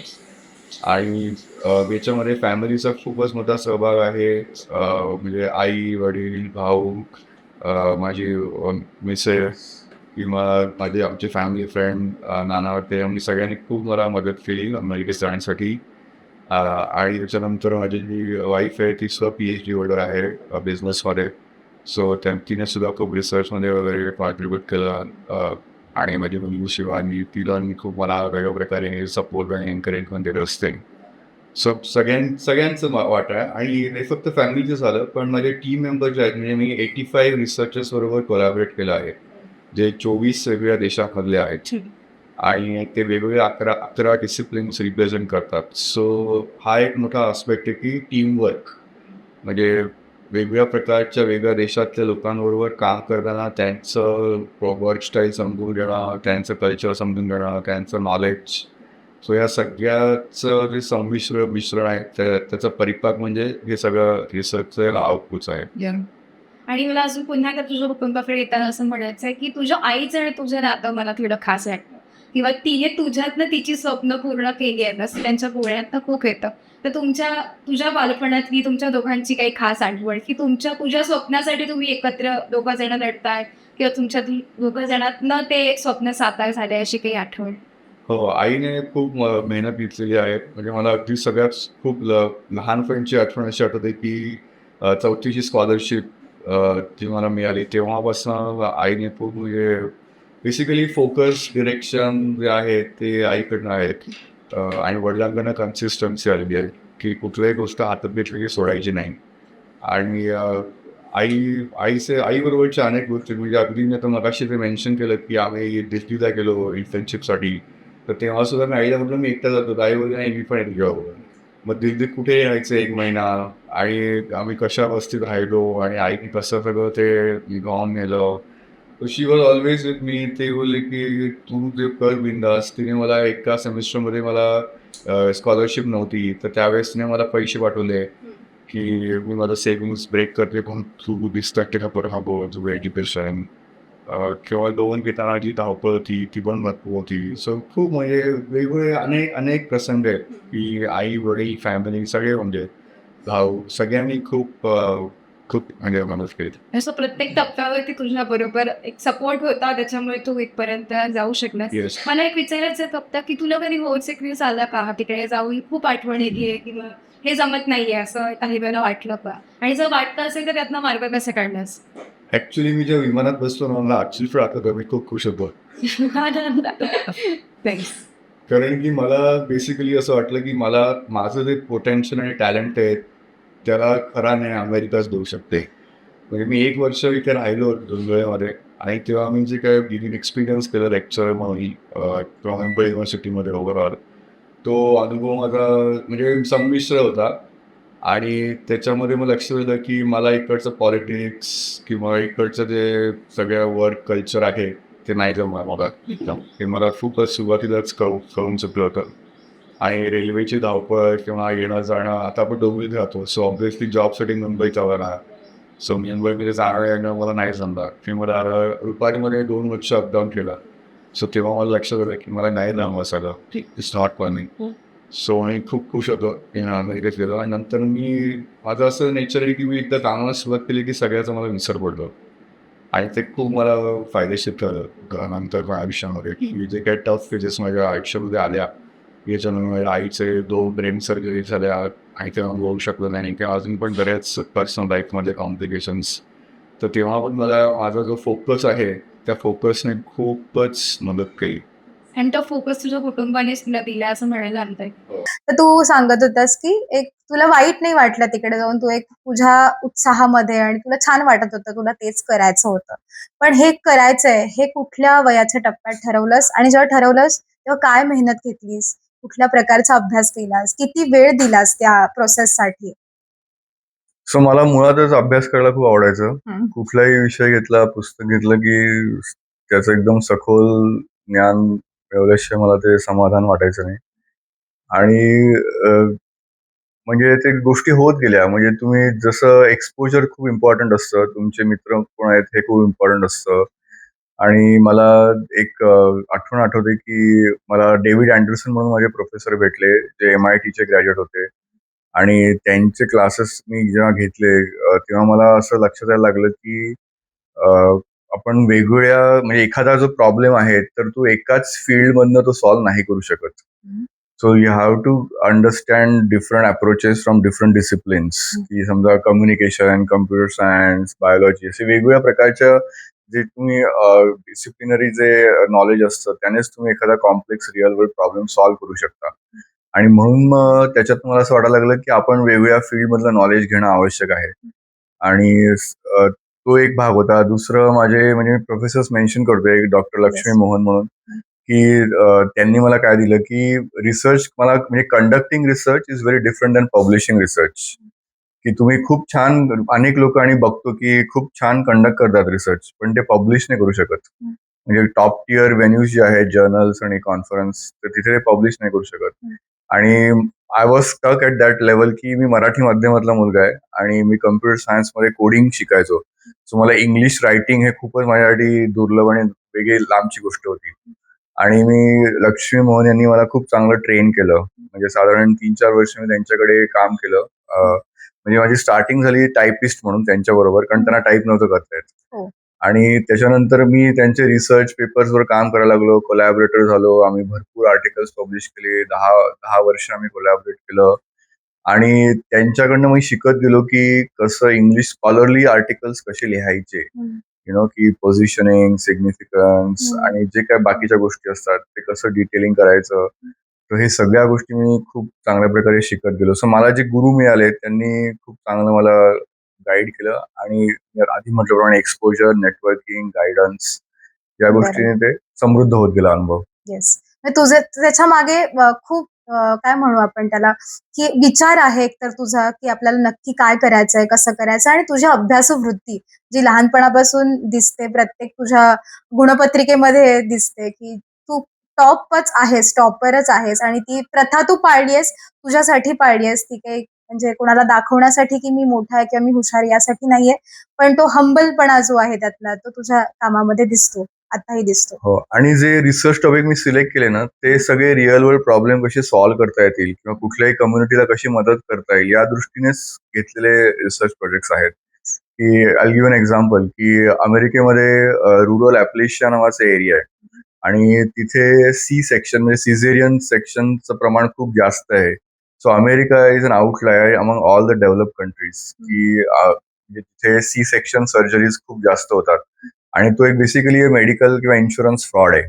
आणि याच्यामध्ये फॅमिलीचा खूपच मोठा सहभाग आहे. म्हणजे आई, वडील, भाऊ, माझी मिसेस किंवा आमचे फॅमिली फ्रेंड, नाना वाटते, आम्ही सगळ्यांनी खूप मला मदत केली अमेरिकेत जाण्यासाठी. आणि त्याच्यानंतर माझी जी वाईफ आहे ती सुद्धा PhD होल्डर आहे बिझनेसमध्ये. सो तिने सुद्धा खूप रिसर्चमध्ये वगैरे कॉन्ट्रीब्यूट केलं आणि माझी मुलगी शिवानी तिला मी खूप मला वेगळ्या प्रकारे सपोर्ट आणि एनकरेजमेंट देत असते. सो सगळ्यांचं वाटा आहे आणि हे फक्त फॅमिलीचं झालं, पण माझे टीम मेंबर जे आहेत म्हणजे मी 85 रिसर्चर्सबरोबर कोलॅबरेट केलं आहे जे 24 वेगवेगळ्या देशांमधले आहेत आणि ते वेगवेगळे 11 डिसिप्लिन्स रिप्रेझेंट करतात. सो हा एक मोठा आस्पेक्ट आहे की टीमवर्क. म्हणजे वेगवेगळ्या प्रकारच्या वेगळ्या देशातल्या लोकांबरोबर काम करताना त्यांचं वर्क स्टाईल समजून घेणं, त्यांचं कल्चर समजून घेणं, त्यांचं नॉलेज. सो या सगळ्याचं जे संमिश्र मिश्रण आहे त्याचा परिपाक म्हणजे हे सगळं रिसर्चचं आउटपुट्स आहे. आणि मला अजून पुन्हा एकदा तुझ्या कुटुंबाकडे येताना असं म्हणायचं आहे की तुझ्या आईचं आणि तुझं नातं मला थोडं खास वाटतं किंवा तिने तुझ्यातनं तिची स्वप्न पूर्ण केली आहेत असं त्यांच्या बोलण्यातनं खूप येतं. तर तुझ्या बालपणातली तुमच्या दोघांची काही खास आठवण की तुझ्या स्वप्नासाठी तुम्ही एकत्र दोघं जण लढताय किंवा तुमच्या दोघं जणातनं ते स्वप्न साकार झाले अशी काही आठवण? हो, आईने खूप मेहनत घेतलेली आहे. म्हणजे मला अगदी सगळ्यात खूप लहानपणीची आठवण अशी आठवते की 4थीची स्कॉलरशिप जी मला मिळाली तेव्हापासून आईने खूप म्हणजे बेसिकली फोकस, डिरेक्शन जे आहे ते आईकडनं आहेत आणि वडिलांकडनं कन्सिस्टन्सी आलेली आहे की कुठल्याही गोष्ट हातात घेतली सोडायची नाही. आणि आईबरोबरच्या अनेक गोष्टी म्हणजे अगदी मी आता मगाशी ते मेन्शन केलं की आम्ही दिल्लीला गेलो इंटर्नशिपसाठी, तर तेव्हासुद्धा मी आईला म्हटलं मी एकटा जातो, आई वगैरे नाही मी पण एक जॉब. मग दिल्लीत कुठे यायचं 1 महिना आणि आम्ही कशा वस्तीत राहिलो आणि आईने कसं सगळं ते गाऊन नेलं. शी वॉज ऑलवेज विथ मी. ते बोलले की तू जे कर बिंदास. तिने मला एका सेमिस्टरमध्ये मला स्कॉलरशिप नव्हती तर त्यावेळेस तिने मला पैसे पाठवले की मी माझा सेव्हिंग्स ब्रेक करते पण तू डिस्ट्रॅक्टेड राहतो तुझं एज्युकेशन किंवा लोन घेताना जी धावपळ होती ती पण भरपूर होती. सो खूप म्हणजे वेगवेगळे अनेक अनेक प्रसंग आहेत की आई वडील फॅमिली सगळे म्हणजे भाऊ सगळ्यांनी खूप म्हणजे मदत केली. असं प्रत्येक टप्प्यावरती तुझ्या बरोबर एक सपोर्ट होता, त्याच्यामुळे तू इथपर्यंत जाऊ शकलास. येस. मला एक विचारायचं आहे फक्त, की तुला कधी होमसिकनेस आला का? तिकडे जाऊन खूप आठवण येतेय किंवा हे जमत नाहीये असं काही वेळेला वाटलं का? आणि जर वाटतं असेल तर त्यातनं मार्ग कसा काढलास? ॲक्च्युली मी जेव्हा विमानात बसतो ना मला अक्षरशः आठवतं मी खूप खुश होतो. थँक्स. कारण की मला बेसिकली असं वाटलं की मला माझं जे पोटेन्शियल आणि टॅलेंट आहे त्याला खरा न्याय अमेरिकाच देऊ शकते. म्हणजे मी 1 वर्ष इथे राहिलो धुळवडीमध्ये आणि तेव्हा मी जे काही गेली एक्सपिरियन्स केलं लेक्चर म्हणून किंवा मुंबई युनिव्हर्सिटीमध्ये ओव्हरऑल तो अनुभव माझा म्हणजे संमिश्र होता. आणि त्याच्यामध्ये मग लक्ष दिलं की मला इकडचं पॉलिटिक्स किंवा इकडचं जे सगळ्या वर्क कल्चर आहे ते नाही जमणार मला. हे मला खूपच सुरुवातीलाच कळून चुकलं होतं. आणि रेल्वेची धावपळ किंवा येणं-जाणं आता आपण डोंबिवलीत राहतो. सो ऑब्व्हियसली जॉबसाठी मुंबईत जावं लागणार. सो मुंबईमध्ये जाणं-येणं मला नाही जमणार. मी मला रुपारीमध्ये 2 वर्ष अपडाऊन केलं. सो तेव्हा मला लक्षात आलं की मला नाही जमणार सगळं. It's not for me. So मी खूप खुश होतो की अमेरिकेत गेलो आणि नंतर मी माझं असं नेचर आहे की मी एकदा कामाला सुरुवात केली की सगळ्याचा मला विसर पडतो. आणि ते खूप मला फायदेशीर ठरलं नंतर माझ्या आयुष्यामध्ये की जे काही टफ फेजेस माझ्या आयुष्यामध्ये आल्या याच्यामुळे माझ्या आईचे 2 ब्रेन सर्जरी झाल्या आणि तेव्हा बोलू शकलो नाही किंवा अजून पण बऱ्याच पर्सनल लाईफमध्ये कॉम्प्लिकेशन्स. तर तेव्हा पण मला माझा जो फोकस आहे त्या फोकसने खूपच मदत केली. आणि तो फोकस तुझ्या कुटुंबानेच तुला दिला असं म्हणायला अर्थ आहे. तर तू सांगत होतास की एक तुला वाईट नाही वाटलं तिकडे जाऊन, तू एक तुझ्या उत्साहामध्ये आणि तुला छान वाटत होतं, तुला तेच करायचं होतं. पण हे करायचंय हे कुठल्या वयाच्या टप्प्यात ठरवलंस आणि जेव्हा ठरवलंस तेव्हा काय मेहनत घेतलीस, कुठल्या प्रकारचा अभ्यास केलास, किती वेळ दिलास त्या प्रोसेससाठी? सो मला मुळातच अभ्यास करायला खूप आवडायचं. कुठलाही विषय घेतला, पुस्तक घेतलं की त्याचं एकदम सखोल ज्ञान मिळवल्याशिवाय मला ते समाधान वाटायचं नाही. आणि म्हणजे ते गोष्टी होत गेल्या. म्हणजे तुम्ही जसं एक्सपोजर खूप इम्पॉर्टंट असतं. तुमचे मित्र कोण आहेत हे खूप इम्पॉर्टंट असतं. आणि मला एक आठवण आठवते की मला डेव्हिड अँडरसन म्हणून माझे प्रोफेसर भेटले, जे MITचे ग्रॅज्युएट होते. आणि त्यांचे क्लासेस मी जेव्हा घेतले तेव्हा मला असं लक्षात यायला लागलं की अ, आपण वेगवेगळ्या म्हणजे एखादा जो प्रॉब्लेम आहे तर तो एकाच फील्डमधनं तो सॉल्व्ह नाही करू शकत. So you have to understand different approaches from different disciplines. की समजा कम्युनिकेशन, कम्प्युटर सायन्स, बायोलॉजी असे वेगवेगळ्या प्रकारच्या जे तुम्ही डिसिप्लिनरी जे नॉलेज असतं त्यानेच तुम्ही एखादा complex real world problem solve करू शकता. आणि म्हणून मग त्याच्यात मला असं वाटायला लागलं की आपण वेगवेगळ्या फील्डमधलं नॉलेज घेणं आवश्यक आहे. आणि तो एक भाग होता. दुसरं माझे म्हणजे प्रोफेसर्स मेन्शन करतोय, एक डॉक्टर लक्ष्मी मोहन म्हणून, की त्यांनी मला काय दिलं की रिसर्च मला म्हणजे conducting research is very different than publishing research. की तुम्ही खूप छान अनेक लोक आणि बघतो की खूप छान कंडक्ट करतात रिसर्च, पण ते पब्लिश नाही करू शकत. म्हणजे टॉप टियर व्हेन्यूज जे आहेत जर्नल्स आणि कॉन्फरन्स तर तिथे ते पब्लिश नाही करू शकत. आणि I was stuck at that level की मी मराठी माध्यमातला मुलगा आहे आणि मी कम्प्युटर सायन्समध्ये कोडिंग शिकायचो. सो मला इंग्लिश रायटिंग हे खूपच माझ्यासाठी दुर्लभ आणि वेगळी लांबची गोष्ट होती. आणि मी लक्ष्मी मोहन यांनी मला खूप चांगलं ट्रेन केलं. म्हणजे साधारण 3-4 वर्ष मी त्यांच्याकडे काम केलं. म्हणजे माझी स्टार्टिंग झाली टायपिस्ट म्हणून त्यांच्याबरोबर, कारण त्यांना टाईप नव्हतं करता येत. हो. आणि त्याच्यानंतर मी त्यांचे रिसर्च पेपर्सवर काम करायला लागलो, कोलॅबोरेटर झालो. आम्ही भरपूर आर्टिकल्स पब्लिश केले. 10 वर्ष आम्ही कोलॅबोरेट केलं. आणि त्यांच्याकडनं मी शिकत गेलो की कसं इंग्लिश स्कॉलरली आर्टिकल्स कसे लिहायचे. की पोझिशनिंग, सिग्निफिकन्स आणि जे काही बाकीच्या गोष्टी असतात ते कसं डिटेलिंग करायचं. तर हे सगळ्या गोष्टी मी खूप चांगल्या प्रकारे शिकत गेलो. सो मला जे गुरु मिळाले त्यांनी खूप चांगलं मला गाईड केलं आणि आधी म्हटल्याप्रमाणे एक्सपोजर, नेटवर्किंग, गायडन्स या गोष्टीने ते समृद्ध होत गेला अनुभव. येस. तुझे त्याच्या मागे खूप काय म्हणू आपण त्याला, की विचार आहे एकतर तुझा, की आपल्याला नक्की काय करायचंय, कसं करायचं आणि तुझी अभ्यासू वृत्ती जी लहानपणापासून दिसते, प्रत्येक तुझ्या गुणपत्रिकेमध्ये दिसते, की तू टॉपच आहेस, टॉपरच आहेस आणि ती प्रथा तू पाळली आहेस, तुझ्यासाठी पाळली आहेस. ती काही म्हणजे कोणाला दाखवण्यासाठी की मी मोठा आहे किंवा मी हुशार यासाठी नाहीये, पण तो हंबलपणा जो आहे त्यातला तो तुझ्या कामामध्ये दिसतो, आताही दिसतो. हो, आणि जे रिसर्च टॉपिक मी सिलेक्ट केले ना, ते सगळे रिअल वर्ल्ड प्रॉब्लेम कसे सॉल्व्ह करता येतील किंवा कुठल्याही कम्युनिटीला कशी मदत करता येईल या दृष्टीनेच घेतलेले रिसर्च प्रोजेक्ट्स आहेत. की आय गिव्ह एन एक्झाम्पल की अमेरिकेमध्ये रुरल ॲप्लेशिया नावाचा एरिया आहे आणि तिथे सी सेक्शन म्हणजे सिझेरियन सेक्शनचं प्रमाण खूप जास्त आहे. So America is an outlier among all the develop countries की म्हणजे तिथे सी सेक्शन सर्जरीज खूप जास्त होतात. आणि तो एक बेसिकली मेडिकल किंवा इन्शुरन्स फ्रॉड आहे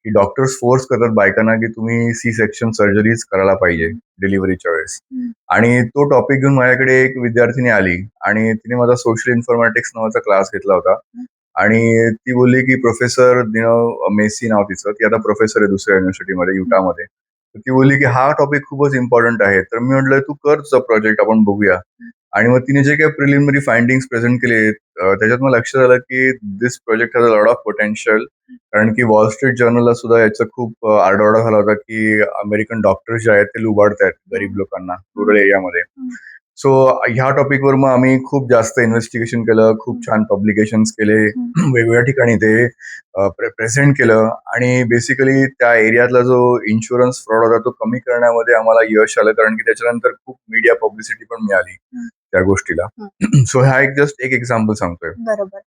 की डॉक्टर्स फोर्स करतात बायकांना की तुम्ही सी सेक्शन सर्जरीज करायला पाहिजे डिलिव्हरीच्या वेळेस. आणि तो टॉपिक घेऊन माझ्याकडे एक विद्यार्थिनी आली आणि तिने माझा सोशल इन्फॉर्मॅटिक्स नावाचा क्लास घेतला होता आणि ती बोलली की प्रोफेसर मेसी नाव तिचं, ती आता प्रोफेसर आहे दुसऱ्या युनिव्हर्सिटीमध्ये युटामध्ये. तर ती बोलली की हा टॉपिक खूपच इम्पॉर्टंट आहे. तर मी म्हटलं तू कर तुझा प्रोजेक्ट, आपण बघूया. आणि मग तिने जे काही प्रिलिमिनरी फाइंडिंग्स प्रेझेंट केले त्याच्यात मला लक्षात आलं की this project has a lot of potential. कारण की वॉल स्ट्रीट जर्नलला सुद्धा याचा खूप आरडाओरडा झाला होता की अमेरिकन डॉक्टर्स जे आहेत ते लुबाडतायत गरीब लोकांना रूरल एरियामध्ये. सो ह्या टॉपिकवर मग आम्ही खूप जास्त इन्व्हेस्टिगेशन केलं, खूप छान पब्लिकेशन्स केले, वेगवेगळ्या ठिकाणी ते प्रेझेंट केलं आणि बेसिकली त्या एरियातला जो इन्शुरन्स फ्रॉड होता तो कमी करण्यामध्ये आम्हाला यश आलं, कारण की त्याच्यानंतर खूप मीडिया पब्लिसिटी पण मिळाली त्या गोष्टीला. सो हा एक जस्ट एक एक्झाम्पल सांगतोय. बरोबर.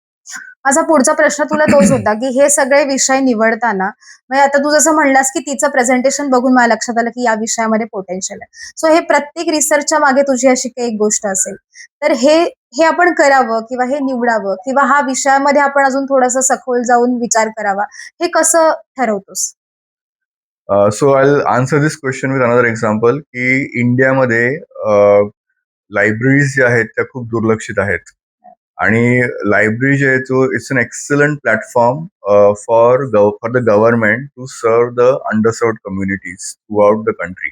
माझा पुढचा प्रश्न तुला तोच होता की हे सगळे विषय निवडताना म्हणजे आता तू जसं म्हणलास की तिचं प्रेझेंटेशन बघून मला लक्षात आलं की या विषयामध्ये पोटेन्शियल आहे. सो हे प्रत्येक रिसर्चच्या मागे तुझी अशी काही एक गोष्ट असेल तर हे आपण करावं किंवा हे निवडावं किंवा हा विषयामध्ये आपण अजून थोडंसं सखोल जाऊन विचार करावा, हे कसं ठरवतोस? So I answer this question with another example की इंडियामध्ये लायब्ररीज ज्या आहेत त्या खूप दुर्लक्षित आहेत. आणि लायब्ररी जे आहे तो it's an excellent platform for the government to serve the underserved communities throughout the country.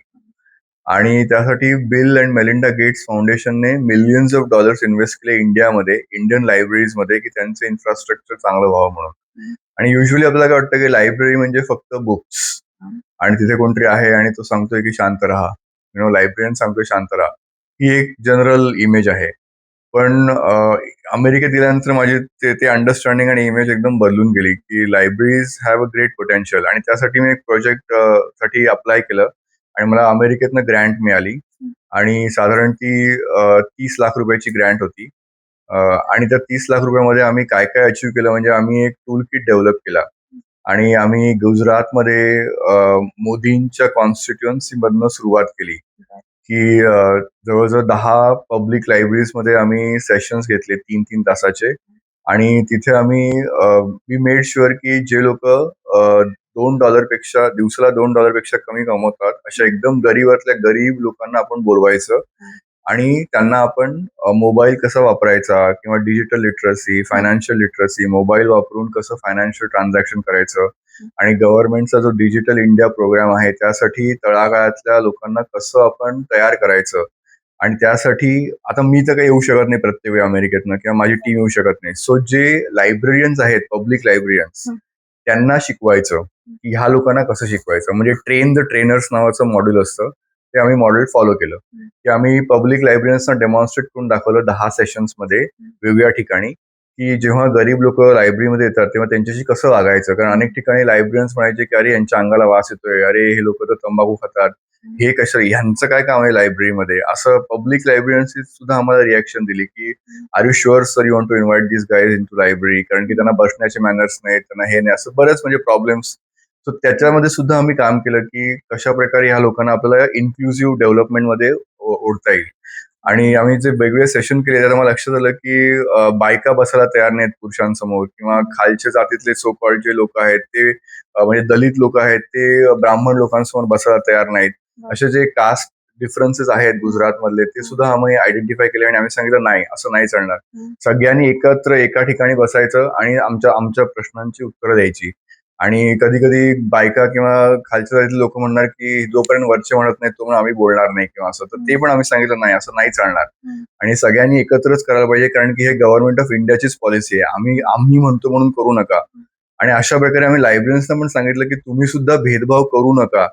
आणि त्यासाठी बिल अँड मेलिंडा गेट्स फाउंडेशनने मिलियन्स ऑफ डॉलर्स इन्व्हेस्ट केले इंडियामध्ये, इंडियन लायब्ररीजमध्ये, की त्यांचं इन्फ्रास्ट्रक्चर चांगलं व्हावं म्हणून. आणि युजली आपल्याला काय वाटतं की लायब्ररी म्हणजे फक्त बुक्स आणि तिथे कोणतरी आहे आणि तो सांगतोय की शांत राहा, लायब्ररीयन सांगतोय शांत राहा, ही एक जनरल इमेज आहे. पण अमेरिकेत गेल्यानंतर माझी ते अंडरस्टँडिंग आणि इमेज एकदम बदलून गेली की libraries have a great potential. आणि त्यासाठी मी एक प्रोजेक्ट साठी अप्लाय केलं आणि मला अमेरिकेतनं ग्रँट मिळाली आणि साधारण ती 30 लाख रुपयाची ग्रँट होती. आणि त्या 30 लाख रुपयामध्ये आम्ही काय काय अचीव्ह केलं म्हणजे आम्ही एक टूल किट डेव्हलप केला आणि आम्ही गुजरातमध्ये मोदींच्या कॉन्स्टिट्युएन्सीमधनं सुरुवात केली की जवळजवळ 10 पब्लिक लायब्ररीजमध्ये आम्ही सेशन्स घेतले 3-3 तासाचे. आणि तिथे आम्ही वी मेड शुअर की जे लोक दिवसाला $2 पेक्षा कमी कमवतात अशा एकदम गरीबातल्या गरीब लोकांना आपण बोलवायचं आणि त्यांना आपण मोबाईल कसा वापरायचा किंवा digital literacy, financial literacy, mobile वापरून कसं फायनान्शियल ट्रान्झॅक्शन करायचं आणि गव्हर्नमेंटचा जो डिजिटल इंडिया प्रोग्राम आहे त्यासाठी तळागाळातल्या लोकांना कसं आपण तयार करायचं. आणि त्यासाठी आता मी तर काही येऊ शकत नाही प्रत्येक वेळी अमेरिकेतनं किंवा माझी टीम येऊ शकत नाही. सो जे लायब्ररियन्स आहेत, पब्लिक लायब्ररियन्स, त्यांना शिकवायचं की ह्या लोकांना कसं शिकवायचं. म्हणजे ट्रेन द ट्रेनर्स नावाचं मॉड्यूल असतं, ते आम्ही मॉड्यूल फॉलो केलं की आम्ही पब्लिक लायब्ररियन्सना डेमॉन्स्ट्रेट करून दाखवलं 10 सेशन्समध्ये वेगवेगळ्या ठिकाणी की जेव्हा गरीब लोक लायब्ररीमध्ये येतात तेव्हा त्यांच्याशी कसं वागायचं. कारण अनेक ठिकाणी लायब्ररियन्स म्हणायचे की अरे यांच्या अंगाला वास येतोय, अरे हे लोक तर तंबाखू खातात, हे कसं, ह्यांचं काय काम आहे लायब्ररीमध्ये. असं पब्लिक लायब्ररियन्सनी सुद्धा आम्हाला रिॲक्शन दिली की are you sure sir you want to invite this guys into library, कारण की त्यांना बसण्याचे मॅनर्स नाहीत, त्यांना हे नाही, असं बरंच म्हणजे प्रॉब्लेम्स. सो त्याच्यामध्ये सुद्धा आम्ही काम केलं की कशा प्रकारे ह्या लोकांना आपल्याला इन्क्लुझिव्ह डेव्हलपमेंटमध्ये ओढता येईल. आणि आम्ही जे वेगवेगळे सेशन केले त्यात मला लक्षात आलं की बायका बसायला तयार नाहीत पुरुषांसमोर किंवा खालच्या जातीतले सो कॉल्ड जे लोक आहेत ते म्हणजे दलित लोक आहेत ते ब्राह्मण लोकांसमोर बसायला तयार नाहीत. असे जे कास्ट डिफरन्सेस आहेत गुजरातमधले ते सुद्धा आम्ही आयडेंटिफाय केले आणि आम्ही सांगितलं नाही, असं नाही चालणार. सगळ्यांनी एकत्र एका ठिकाणी बसायचं आणि आमच्या प्रश्नांची उत्तरं द्यायची. आणि कधी कधी बायका किंवा खालच्या जातीतले लोक म्हणणार की जोपर्यंत वरचे म्हणत नाही तो आम्ही बोलणार नाही किंवा असं, तर ते पण आम्ही सांगितलं नाही, असं नाही चालणार. आणि सगळ्यांनी एकत्रच करायला पाहिजे कारण की हे गव्हर्नमेंट ऑफ इंडियाचीच पॉलिसी आहे. आम्ही म्हणतो म्हणून करू नका. आणि अशा प्रकारे आम्ही लायब्ररीयन्सना पण सांगितलं की तुम्ही सुद्धा भेदभाव करू नका,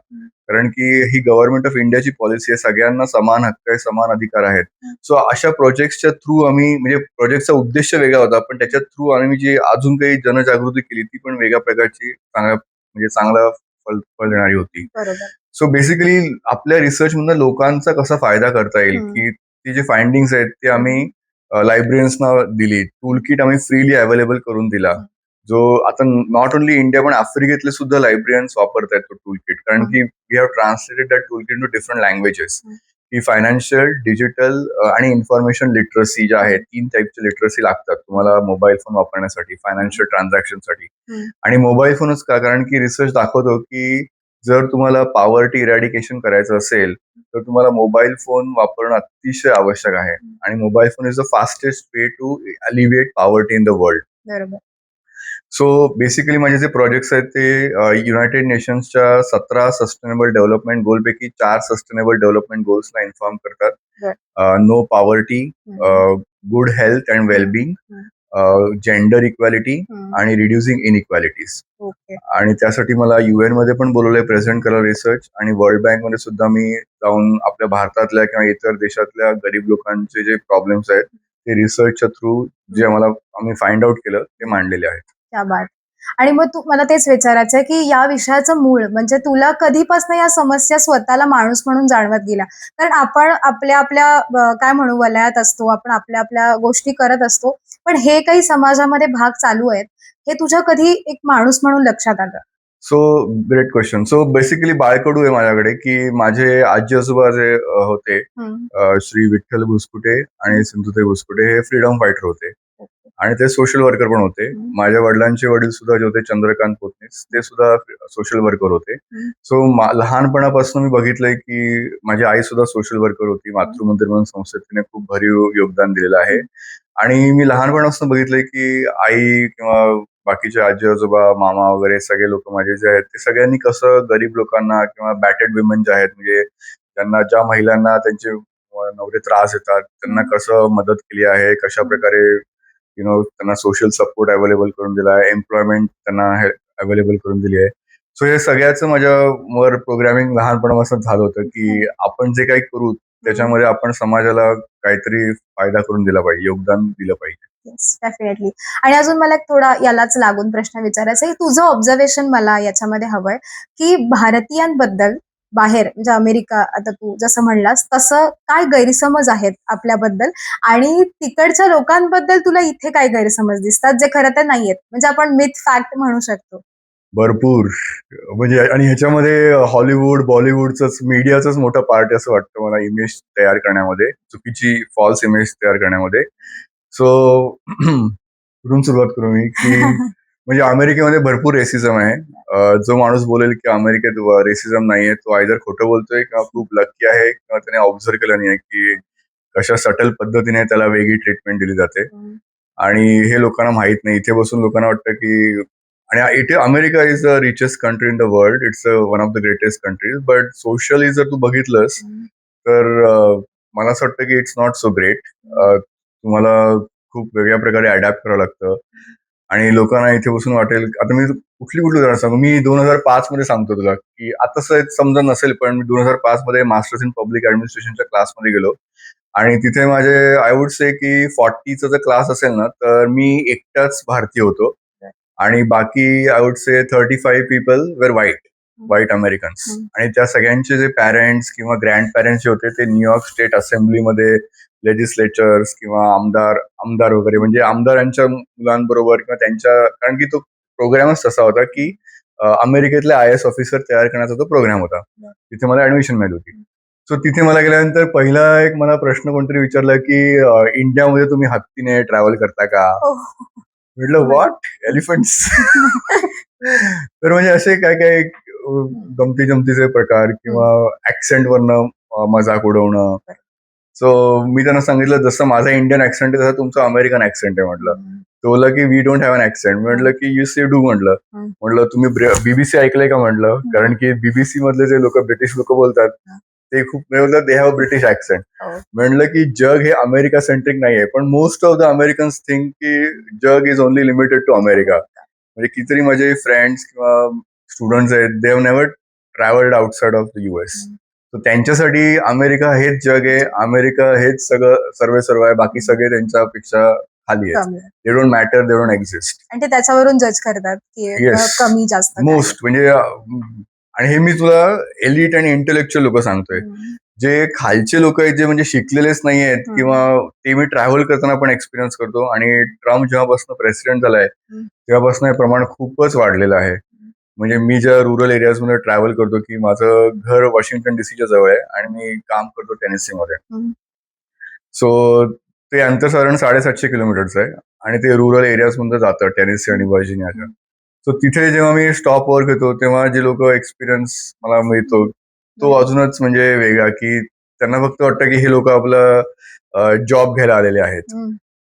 कारण की ही गव्हर्नमेंट ऑफ इंडियाची पॉलिसी आहे, सगळ्यांना समान हक्क आहे, समान अधिकार आहेत. सो अशा प्रोजेक्टच्या थ्रू आम्ही, म्हणजे प्रोजेक्टचा उद्देश वेगळा होता, पण त्याच्या थ्रू आम्ही जी अजून काही जनजागृती केली ती पण वेगळ्या प्रकारची चांगला फळ देणारी होती. बरोबर. सो बेसिकली आपल्या रिसर्च मधून लोकांचा कसा फायदा करता येईल, की ती जे फाइंडिंग्स आहेत ते आम्ही लायब्ररीयन्सना दिली. टूल किट आम्ही फ्रीली अवेलेबल करून दिला, जो आता नॉट ओनली इंडिया पण आफ्रिकेतले सुद्धा लायब्ररीयन्स वापरतायत तो टूल किट, कारण की we have translated that tool kit to different languages. की फायनान्शियल, डिजिटल आणि इन्फॉर्मेशन लिटरसी ज्या आहेत, 3 टाईपचे लिटरसी लागतात तुम्हाला मोबाईल फोन वापरण्यासाठी, फायनान्शियल ट्रान्झॅक्शनसाठी. आणि मोबाईल फोनच का, कारण की रिसर्च दाखवतो की जर तुम्हाला पॉवर्टी इरॅडिकेशन करायचं असेल तर तुम्हाला मोबाईल फोन वापरणं अतिशय आवश्यक आहे. आणि mobile phone is the fastest way to alleviate poverty in the world. बरोबर. सो बेसिकली माझे जे प्रोजेक्ट्स आहेत ते युनायटेड नेशन्सच्या 17 सस्टेनेबल डेव्हलपमेंट गोलपैकी 4 सस्टेनेबल डेव्हलपमेंट गोल्सला इन्फॉर्म करतात. No poverty, good health and wellbeing, gender equality आणि रिड्युसिंग इनइक्वॅलिटीज. ओके. आणि त्यासाठी मला UN मध्ये पण बोलवलंय प्रेझेंट करायला रिसर्च, आणि वर्ल्ड बँक मध्ये सुद्धा मी जाऊन आपल्या भारतातल्या किंवा इतर देशातल्या गरीब लोकांचे जे प्रॉब्लेम्स आहेत ते रिसर्चच्या थ्रू जे आम्ही फाइंड आउट केलं ते मांडलेले आहेत. क्या बात. आणि मग मला तेच विचारायचं आहे की या विषयाचं मूळ म्हणजे तुला कधीपासून या समस्या स्वतःला माणूस म्हणून जाणवत गेला? कारण आपण आपल्या आपल्या काय म्हणू वलयात असतो, आपण आपल्या आपल्या गोष्टी करत असतो, पण हे काही समाजामध्ये भाग चालू आहेत, हे तुझ्या कधी एक माणूस म्हणून लक्षात आलं? So great question. So basically बाळकडू आहे माझ्याकडे, की माझे आजी आजोबा जे होते, श्री विठ्ठल भुसकुटे आणि सिंधुताई भुसकुटे, हे फ्रीडम फायटर होते आणि ते सोशल वर्कर पण होते. माझ्या वडिलांचे वडील सुद्धा जे होते चंद्रकांत पोतनीस, ते सुद्धा सोशल वर्कर होते. सो लहानपणापासून मी बघितलंय की माझी आई सुद्धा सोशल वर्कर होती. मातृमंदिर म्हणून संस्थेत तिने खूप भरीव योगदान दिलेलं आहे. आणि मी लहानपणापासून बघितलंय की आई किंवा बाकीचे आजी आजोबा, मामा वगैरे सगळे लोक माझे जे आहेत ते सगळ्यांनी कसं गरीब लोकांना किंवा बॅटेड विमेन जे आहेत, म्हणजे त्यांना, ज्या महिलांना त्यांचे नवरे त्रास देतात त्यांना कसं मदत केली आहे, कशा प्रकारे त्यांना सोशल सपोर्ट अवेलेबल करून दिला आहे, एम्प्लॉयमेंट त्यांना अवेलेबल करून दिली आहे. सो हे सगळ्याचं माझ्यावर प्रोग्रामिंग लहानपणापासून झालं होतं की आपण जे काही करू त्याच्यामध्ये आपण समाजाला काहीतरी फायदा करून दिला पाहिजे, योगदान दिलं पाहिजे. Yes, definitely. आणि अजून मला एक थोडा यालाच लागून प्रश्न विचारायचा आहे, तुझं ऑब्झर्वेशन मला याच्यामध्ये हवंय की भारतीयांबद्दल बाहेर म्हणजे अमेरिका, आता तू जसं म्हणलास तसं काय गैरसमज आहेत आपल्याबद्दल, आणि तिकडच्या लोकांबद्दल तुला इथे काय गैरसमज दिसतात जे खरं तर नाहीयेत, म्हणजे आपण मिथ फॅक्ट म्हणू शकतो? भरपूर, म्हणजे आणि ह्याच्यामध्ये हॉलिवूड, बॉलिवूडच, मीडियाचाच मोठा पार्ट असं वाटतं मला, इमेज तयार करण्यामध्ये, चुकीची फॉल्स इमेज तयार करण्यामध्ये. सो कुठून सुरुवात करू मी, की म्हणजे अमेरिकेमध्ये भरपूर रेसिझम आहे. जो माणूस बोलेल की अमेरिकेत रेसिझम नाहीये तो आयदर खोटं बोलतोय किंवा खूप लकी आहे किंवा त्याने ऑब्झर्व केलं नाहीये की कशा सटल पद्धतीने त्याला वेगळी ट्रीटमेंट दिली जाते. आणि हे लोकांना माहित नाही. इथे बसून लोकांना वाटतं की, आणि इथे America is the richest country in the world, it's one of the greatest countries, but socially जर तू बघितलंस तर मला असं वाटतं की इट्स नॉट सो ग्रेट. तुम्हाला खूप वेगळ्या प्रकारे अडॅप्ट करावं लागतं आणि लोकांना इथे बसून वाटेल. आता मी कुठली उदाहरण सांगू, मी 2005 मध्ये सांगतो तुला, की आता समजा नसेल, पण मी 2005 मध्ये मास्टर्स इन पब्लिक ऍडमिनिस्ट्रेशनच्या क्लासमध्ये गेलो आणि तिथे माझे आय वुड से की 40चा जर क्लास असेल ना तर मी एकटाच भारतीय होतो आणि बाकी I would say 35 people were white Americans. आणि त्या सगळ्यांचे जे पॅरेंट्स किंवा ग्रँड पॅरेंट्स जे होते ते न्यूयॉर्क स्टेट असेंब्लीमध्ये लेजिस्लेचर्स किंवा आमदार वगैरे, म्हणजे आमदारांच्या मुलांबरोबर किंवा त्यांच्या, कारण की तो प्रोग्रामच तसा होता की अमेरिकेतले IAS ऑफिसर तयार करण्याचा तो प्रोग्राम होता. तिथे मला ऍडमिशन मिळाली होती. सो तिथे मला गेल्यानंतर पहिला एक मला प्रश्न कोणतरी विचारला की इंडियामध्ये तुम्ही हत्तीने ट्रॅव्हल करता का? म्हटलं व्हॉट, एलिफंट्स? तर म्हणजे असे काय काय गमती जमतीचे प्रकार किंवा ऍक्सेंट वरनं मजाक उडवणं. सो मी त्यांना सांगितलं जसं माझा इंडियन ऍक्सेंट आहे तसं तुमचं अमेरिकन ऍक्सेंट आहे म्हटलं. तो बोलला की we don't have an accent. म्हटलं की यू से डू म्हटलं तुम्ही BBC ऐकलंय का म्हटलं, कारण की BBC मधले जे लोक, ब्रिटिश लोक बोलतात ते खूप बोलतात दे हॅव ब्रिटिश ऍक्सेंट. म्हणलं की जग हे अमेरिका सेंट्रिक नाहीये, पण most of the Americans think की जग is only limited to America. म्हणजे कितीतरी माझे फ्रेंड्स किंवा स्टुडंट्स आहेत, they have never travelled outside of the US. तर त्यांच्यासाठी अमेरिका हेच जग आहे, अमेरिका हेच सगळं सर्व आहे, बाकी सगळे त्यांच्यापेक्षा खाली आहेत. कमी आहे. They don't matter, they don't exist. आणि ते त्याच्यावरून जज करतात की Yes. कमी जास्त काय. मोस्ट म्हणजे आणि हे मी तुला एलिट आणि इंटेलेक्च्युअल लोक सांगतोय. जे खालचे लोक आहेत, जे म्हणजे शिकलेलेच नाही आहेत, किंवा ते मी ट्रॅव्हल करताना पण एक्सपिरियन्स करतो. आणि ट्रम्प जेव्हापासून प्रेसिडेंट झालाय तेव्हापासून हे प्रमाण खूपच वाढलेलं आहे. म्हणजे मी ज्या रुरल एरियाजमध्ये ट्रॅव्हल करतो, की माझं घर वॉशिंग्टन डीसीच्या जवळ आहे आणि मी काम करतो टेनेसीमध्ये. सो ते अंतर साधारण 750 किलोमीटरचं आहे आणि ते रुरल एरियाजमध्ये जातं, टेनेसी आणि व्हर्जिनियाच्या. सो तिथे जेव्हा मी स्टॉपवर घेतो तेव्हा जे लोक एक्सपिरियन्स मला मिळतो तो अजूनच म्हणजे वेगळा, की त्यांना फक्त वाटतं की हे लोक आपलं जॉब घ्यायला आलेले आहेत.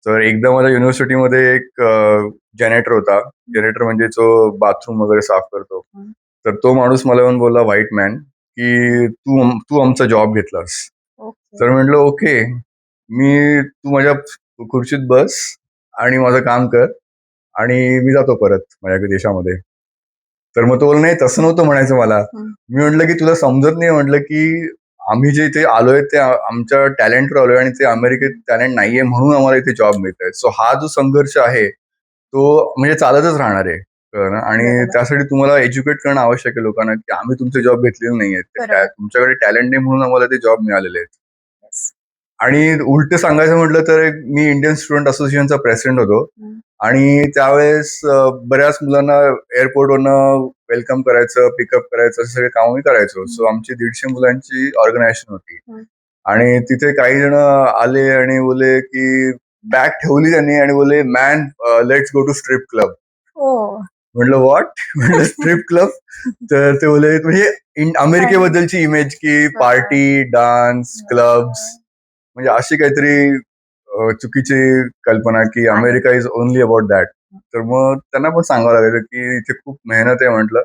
तर एकदा माझ्या युनिव्हर्सिटीमध्ये एक जॅनेटर होता. जॅनेटर म्हणजे जो बाथरूम वगैरे साफ करतो. तर तो माणूस मला येऊन बोलला, व्हाईट मॅन, की तू आमचा जॉब घेतलास. तर म्हटलं ओके, तू माझ्या खुर्चीत बस आणि माझं काम कर आणि मी जातो परत माझ्या देशामध्ये. तर मग तो बोलला, नाही तसं नव्हतं म्हणायचं मला. मी म्हटलं की तुला समजत नाही, म्हटलं की आम्ही जे इथे आलोय ते आमच्या टॅलेंटवर आलोय आणि ते अमेरिकेत टॅलेंट नाहीये म्हणून आम्हाला इथे जॉब मिळत आहे. सो हा जो संघर्ष आहे तो म्हणजे चालतच राहणार आहे. कळलं ना? आणि बरोबर. त्यासाठी तुम्हाला एज्युकेट करणं आवश्यक आहे लोकांना, की आम्ही तुमचे जॉब घेतलेले नाहीयेत. बरोबर. तुमच्याकडे टॅलेंट नाही म्हणून आम्हाला ते जॉब मिळालेले आहेत. Yes. आणि उलट सांगायचं म्हटलं तर मी इंडियन स्टुडंट असोसिएशनचा प्रेसिडेंट होतो. आणि त्यावेळेस बऱ्याच मुलांना एअरपोर्टवरनं वेलकम करायचं, पिकअप करायचं, असे सगळे काम मी करायचो. सो आमची 150 मुलांची ऑर्गनायझेशन होती. आणि तिथे काही जण आले आणि बोलले की बॅग ठेवली त्यांनी आणि बोलले, man let's go to strip club. म्हटलं व्हॉट? म्हटलं स्ट्रिप क्लब? तर ते बोलले म्हणजे अमेरिकेबद्दलची इमेज की पार्टी, डान्स, क्लब्स, म्हणजे अशी काहीतरी चुकीची कल्पना की America is only about that. तर मग त्यांना पण सांगावं लागायचं की इथे खूप मेहनत आहे म्हटलं,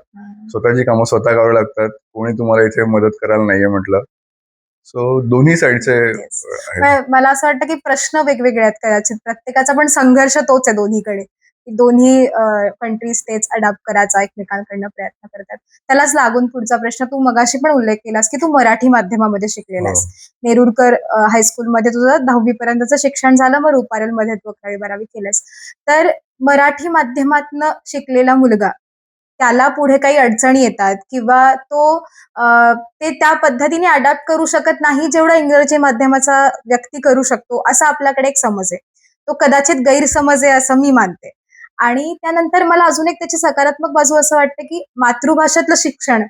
स्वतःची कामं स्वतः करावी लागतात, कोणी तुम्हाला इथे मदत करायला नाहीये म्हटलं. सो दोन्ही साईडचे आहेत. मला असं वाटतं की प्रश्न वेगवेगळे आहेत कदाचित. प्रत्येकाचा पण संघर्ष तोच आहे दोन्हीकडे. की दोन्ही कंट्रीज तेच अडॉप्ट करायचा एकमेकांकडनं प्रयत्न करतात. त्यालाच लागून पुढचा प्रश्न, तू मगाशी पण उल्लेख केलास की तू मराठी माध्यमामध्ये शिकलेला आहेस. नेरुरकर हायस्कूलमध्ये तुझं 10वी पर्यंतचं शिक्षण झालं, मग रुपारेलमध्ये तू 11वी-12वी केलंस. तर मराठी माध्यमातनं शिकलेला मुलगा, त्याला पुढे काही अडचणी येतात किंवा तो ते त्या पद्धतीने अडॅप्ट करू शकत नाही जेवढा इंग्रजी माध्यमाचा व्यक्ती करू शकतो, असा आपल्याकडे एक समज आहे. तो कदाचित गैरसमज आहे असं मी मानते. आणि त्यानंतर मला अजून एक त्याची सकारात्मक बाजू असं वाटतं की मातृभाषेतलं शिक्षण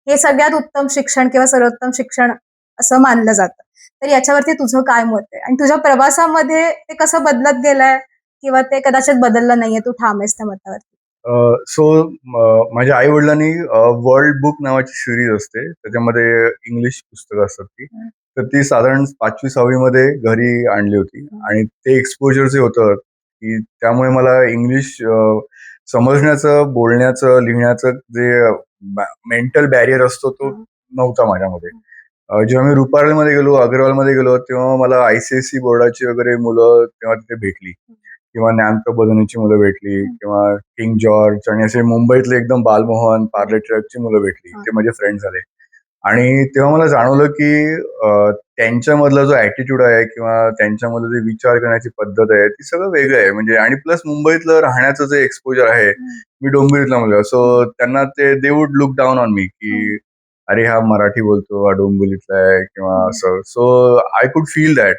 हे सगळ्यात उत्तम शिक्षण किंवा सर्वोत्तम शिक्षण असं मानलं जातं. तर याच्यावरती तुझं काय मत आहे? आणि तुझ्या प्रवासामध्ये ते कसं बदलत गेलंय किंवा ते कदाचित बदललं नाहीये, तू ठाम आहेस त्या मतावरती? सो माझ्या आई वडिलांनी वर्ल्ड बुक नावाची सिरीज असते, त्याच्यामध्ये इंग्लिश पुस्तकं असतात ती. तर ती साधारण 5वी-6वी मध्ये घरी आणली होती आणि ते एक्सपोजर जे होतं की त्यामुळे मला इंग्लिश समजण्याचं, बोलण्याचं, लिहिण्याचं जे मेंटल बॅरियर असतो तो नव्हता माझ्यामध्ये. जेव्हा मी रुपारेलमध्ये गेलो, अग्रवालमध्ये गेलो, तेव्हा मला ICSE बोर्डाची वगैरे मुलं तेव्हा तिथे भेटली, किंवा ज्ञान प्रबोधिनीची मुलं भेटली, किंवा किंग जॉर्ज आणि असे मुंबईतले एकदम बालमोहन, पार्ले ट्रकची मुलं भेटली. ते माझे फ्रेंड झाले. आणि तेव्हा मला जाणवलं की त्यांच्यामधला जो ऍटिट्यूड आहे किंवा त्यांच्यामधलं जे विचार करण्याची पद्धत आहे ती सगळं वेगळं आहे. म्हणजे आणि प्लस मुंबईतलं राहण्याचं जे एक्सपोजर आहे, मी डोंबिवलीतला मुलगा, सो त्यांना they would look down on me की अरे हा मराठी बोलतो, हा डोंबिवलीतला आहे किंवा असं. So I could feel that.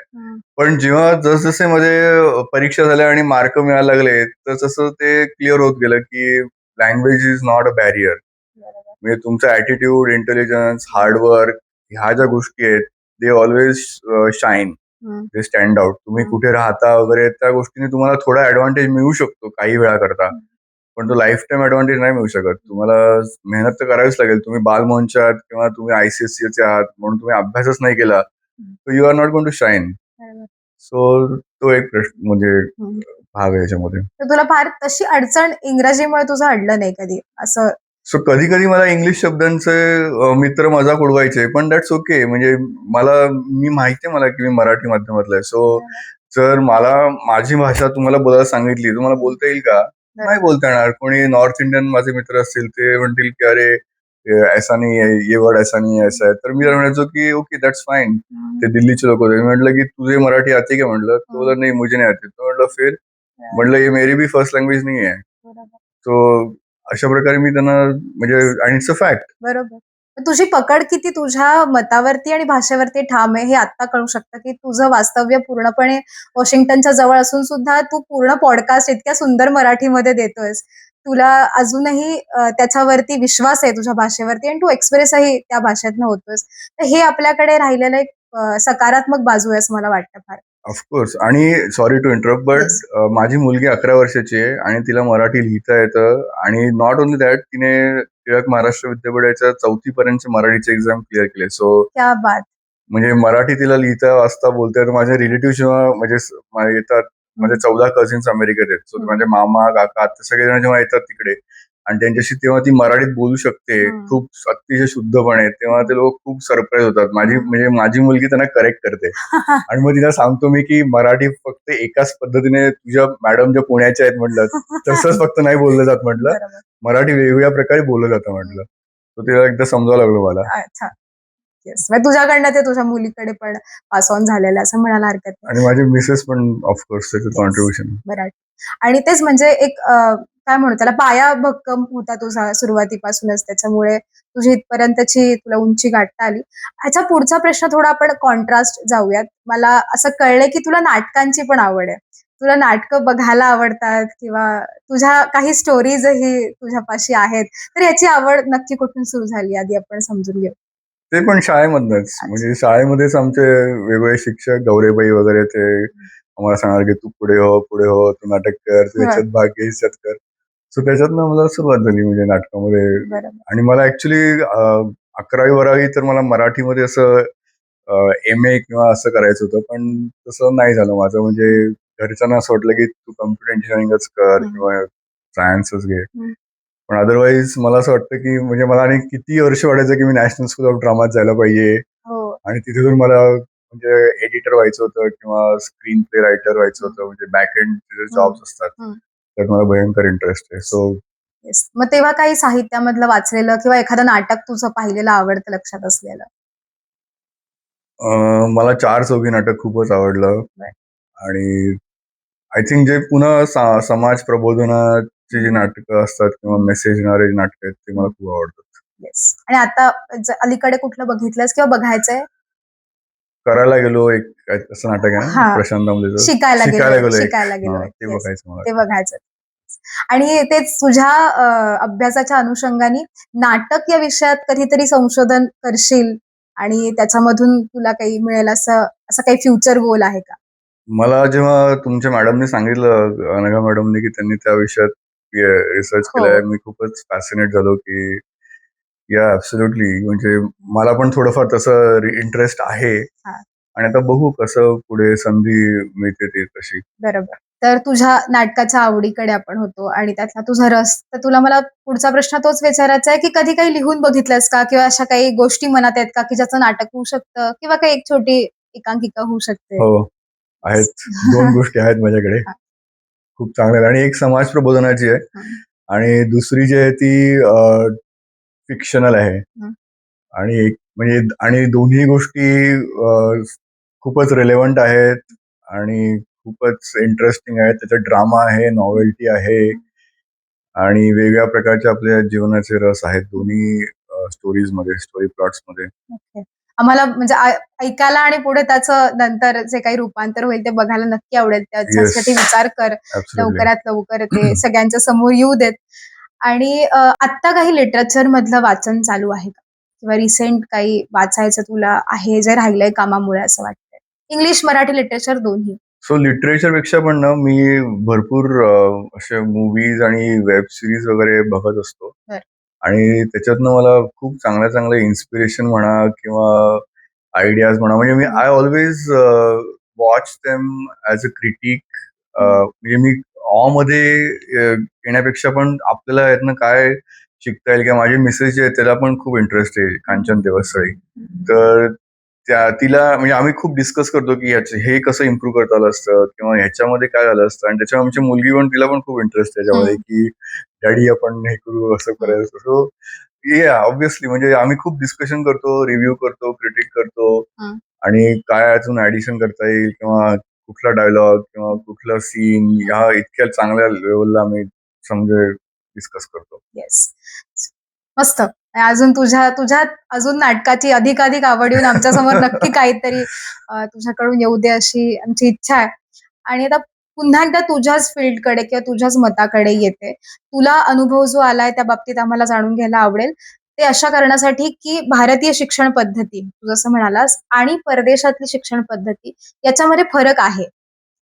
पण जेव्हा जसजसे मध्ये परीक्षा झाल्या आणि मार्क मिळायला लागले, तर तसं ते क्लिअर होत गेलं की language is not a barrier. म्हणजे तुमचा ऍटिट्यूड, इंटेलिजन्स, हार्डवर्क, ह्या ज्या गोष्टी आहेत, they always shine, they stand out. तुम्ही कुठे राहता वगैरे त्या गोष्टीने तुम्हाला थोडा ऍडव्हान्टेज मिळू शकतो काही वेळा करता, पण तो लाईफ टाईम ऍडव्हान्टेज नाही मिळू शकत. तुम्हाला मेहनत तर करावीच लागेल. तुम्ही बालमोहनच्या आहात किंवा तुम्ही ICSE आहात म्हणून तुम्ही अभ्यासच नाही केला तर you are not going to shine. So तो एक प्रश्न म्हणजे भाग आहे याच्यामध्ये. तर तुला फार तशी अडचण इंग्रजीमुळे तुझं अडलं नाही कधी असं? सो कधी कधी मला इंग्लिश शब्दांचे मित्र मजाक उडवायचे, पण दॅट्स ओके. म्हणजे मी माहिती आहे मला की मी मराठी माध्यमातला आहे. सो जर मला माझी भाषा तुम्हाला बोलायला सांगितली, तुम्हाला बोलता येईल का? नाही बोलता येणार. कोणी नॉर्थ इंडियन माझे मित्र असतील ते म्हणतील की अरे ऐसा नाही आहे, ये वर्ड ऐसा नहीं है, ऐसा है. तर मी म्हणायचो की ओके दॅट्स फाईन. ते दिल्लीचे लोक होते. मी म्हटलं की तुझे मराठी आती क्या म्हटलं. तो बोला नाही मुझे नहीं आती. तो म्हटलं फिर म्हटलं ये मेरी भी फर्स्ट लँग्वेज नाही आहे. सो अशा प्रकारे मी त्यांना म्हणजे आणि इट्स अ फॅक्ट. बरोबर. तर तुझी पकड किती तुझ्या मतावरती आणि भाषेवरती ठाम आहे हे आता कळू शकतं, की तुझं वास्तव्य पूर्णपणे वॉशिंग्टनच्या जवळ असून सुद्धा तू पूर्ण पॉडकास्ट इतक्या सुंदर मराठीमध्ये देतोयस. तुला अजूनही त्याच्यावरती विश्वास आहे तुझ्या भाषेवरती आणि तू एक्सप्रेसही त्या भाषेतनं होतोयस. तर हे आपल्याकडे राहिलेलं एक सकारात्मक बाजू आहे असं मला वाटतं फार. ऑफकोर्स. आणि sorry to interrupt but Yes. माझी मुलगी 11 वर्षाची आहे आणि तिला मराठी लिहिता येतं आणि नॉट ओन्ली दॅट तिने टिळक महाराष्ट्र विद्यापीठाच्या 4थी पर्यंतचे मराठीचे एक्झाम क्लिअर केले. सो क्या बात. म्हणजे मराठी तिला लिहिता वाचता बोलता येतं. माझे रिलेटिव्ह जेव्हा म्हणजे येतात, माझे 14 कझिन्स अमेरिकेत आहेत. सो माझे मामा काका आत्या सगळेजण जेव्हा येतात तिकडे आणि त्यांच्याशी तेव्हा ती मराठीत बोलू शकते खूप अतिशय शुद्धपणे, तेव्हा ते लोक खूप सरप्राईज होतात. माझी मुलगी त्यांना करेक्ट करते आणि मग तिला सांगतो मी की मराठी फक्त एकाच पद्धतीने तुझ्या मॅडम ज्या पुण्याच्या आहेत म्हटलं तसंच फक्त नाही बोललं जात म्हटलं, बरोबर. मराठी वेगवेगळ्या प्रकारे बोललं जातं म्हटलं. तो तिला एकदा समजावं लागलं मला. अच्छा. येस. म्हणजे तुझ्याकडनं ते तुझ्या मुलीकडे पण पास ऑन झालेलं आहे असं म्हणायला हरकत नाही. आणि माझी मिसेस पण ऑफकोर्स त्याचं कॉन्ट्रीब्युशन. मराठी. आणि तेच म्हणजे एक काय म्हणू त्याला पाया भक्कम होता तुझा सुरुवातीपासूनच त्याच्यामुळे तुझी इथपर्यंतची तुला उंची गाठता आली. ह्याचा पुढचा प्रश्न थोडा आपण कॉन्ट्रास्ट जाऊयात. मला असं कळलंय की तुला नाटकांची पण आवड आहे. तुला नाटकं बघायला आवडतात किंवा तुझ्या काही स्टोरीजही तुझ्यापाशी आहेत. तर याची आवड नक्की कुठून सुरू झाली आधी आपण समजून घेऊ. ते पण शाळेमधनच. म्हणजे शाळेमध्येच आमचे वेगवेगळे शिक्षक गौरेबाई वगैरे ते आम्हाला सांगणार की तू पुढे हो, तू नाटक कर, तू याच्यात भाग घे, याच्यात कर. सो त्याच्यातनं मला सुरुवात झाली म्हणजे नाटकामध्ये. बरोबर. आणि मला ऍक्च्युली 11वी-12वी तर मला मराठीमध्ये असं MA किंवा असं करायचं होतं, पण तसं नाही झालं माझं. म्हणजे घरच्यांना असं वाटलं की तू कम्प्युटर इंजिनिअरिंगच कर किंवा सायन्सच घे. पण अदरवाईज मला असं वाटतं की म्हणजे मला आणि किती वर्ष वाटायचं की मी नॅशनल स्कूल ऑफ ड्रामात जायला पाहिजे हो. आणि तिथून मला म्हणजे एडिटर व्हायचं होतं किंवा स्क्रीन प्ले रायटर व्हायचं होतं. म्हणजे बॅक एंड जॉब्स असतात त्यात मला भयंकर इंटरेस्ट आहे. So yes. मग तेव्हा काही साहित्यामधलं वाचलेलं किंवा एखादं नाटक तुझं पाहिलेलं आवडतं लक्षात असलेलं? मला 4 चौघी नाटक खूपच आवडलं. Right. आणि आय थिंक जे पुन्हा समाज प्रबोधनाची जी नाटकं असतात किंवा मेसेज देणारे जे नाटकं आहेत ते मला खूप आवडतात. येस. आणि आता अलीकडे कुठलं बघितलंस किंवा बघायचंय? करायला गेलो एक असं नाटक आहे ना हां. प्रशांत दामलेचं. शिकायला गेलो. एक. शिकायला गेलो. हां, ते Yes. बघायचं मला. ते बघायचं. आणि तेच तुझ्या अभ्यासाच्या अनुषंगाने नाटक या विषयात कधीतरी संशोधन करशील आणि त्याच्यामधून तुला काही मिळेल असं असं काही फ्युचर गोल आहे का? मला जेव्हा तुमच्या मॅडमनी सांगितलं, अनघा मॅडमनी, की त्यांनी त्या विषयात रिसर्च हो. केलाय, मी खूपच फॅसिनेट झालो की या ॲब्सोल्युटली. म्हणजे मला पण थोडंफार तसं इंटरेस्ट आहे हां. आणि आता बघू कसं पुढे संधी मिळते ती तशी. बरोबर. तर तुझ्या नाटकाच्या आवडीकडे आपण होतो आणि त्यातला तुझा रस. तर तुला मला पुढचा प्रश्न तोच विचारायचा आहे, की कधी काही लिहून बघितलंस का? किंवा अशा काही गोष्टी मनात आहेत का, की ज्याचं नाटक होऊ शकतं किंवा काही एक छोटी एकांकिका होऊ शकते? हो, आहेत. 2 गोष्टी आहेत माझ्याकडे. हां. खूप चांगल्या आहेत आणि एक समाज प्रबोधनाची आहे हं. आणि दुसरी जी आहे ती फिक्शनल आहे. आणि एक म्हणजे आणि दोन्ही गोष्टी खूपच रिलेव्हंट आहेत आणि खूपच इंटरेस्टिंग आहेत. त्याच्यात ड्रामा आहे, नॉवेल्टी आहे आणि वेगवेगळ्या प्रकारचे आपल्या जीवनाचे रस आहेत दोन्ही स्टोरीजमध्ये, स्टोरी प्लॉट्समध्ये. ओके. आम्हाला म्हणजे ऐकायला आणि पुढे त्याचं नंतर जे काही रूपांतर होईल ते बघायला नक्की आवडेल. त्याच्यासाठी विचार कर. ॲब्सोल्युटली. लवकरात लवकर ते सगळ्यांच्या समोर येऊ देत. आणि आत्ता काही लिटरेचर मधलं वाचन चालू आहे का? किंवा रिसेंट काही वाचायचं तुला आहे जे राहिलंय कामामुळे असं वाटतंय? इंग्लिश, मराठी लिटरेचर दोन्ही. सो लिटरेचरपेक्षा पण ना मी भरपूर असे मूव्हीज आणि वेब सिरीज वगैरे बघत असतो. बरं. आणि त्याच्यातनं मला खूप चांगलं इन्स्पिरेशन म्हणा किंवा आयडियाज म्हणा, म्हणजे मी I always watch them as a critic. म्हणजे मी मध्ये येण्यापेक्षा पण आपल्याला यातनं काय शिकता येईल किंवा माझे मिसेस जे आहेत त्याला पण खूप इंटरेस्ट आहे कांचन देवस्थळी. तर तिला म्हणजे आम्ही खूप डिस्कस करतो की हे कसं इम्प्रूव्ह करता आलं असतं किंवा ह्याच्यामध्ये काय झालं असतं, आणि त्याच्यामुळे आमची मुलगी पण, तिला पण खूप इंटरेस्ट त्याच्यामध्ये की डॅडी आपण हे करू, असं करायचं. सो ऑब्व्हियसली म्हणजे आम्ही खूप डिस्कशन करतो, रिव्ह्यू करतो, क्रिटिक करतो, हं. आणि काय अजून ऍडिशन करता येईल किंवा कुठला डायलॉग किंवा कुठला सीन ह्या इतक्या चांगल्या लेवलला आम्ही समजे डिस्कस करतो. येस. मस्त. अजून तुझ्यात अजून नाटकाची अधिकाधिक आवड येऊन आमच्यासमोर नक्की काहीतरी तुझ्याकडून येऊ दे अशी आमची इच्छा आहे. आणि आता पुन्हा एकदा तुझ्याच फील्डकडे किंवा तुझ्याच मताकडे येते. तुला अनुभव जो आलाय त्या बाबतीत आम्हाला जाणून घ्यायला आवडेल. ते अशा कारणासाठी की भारतीय शिक्षण पद्धती तू जसं म्हणालास आणि परदेशातली शिक्षण पद्धती याच्यामध्ये फरक आहे.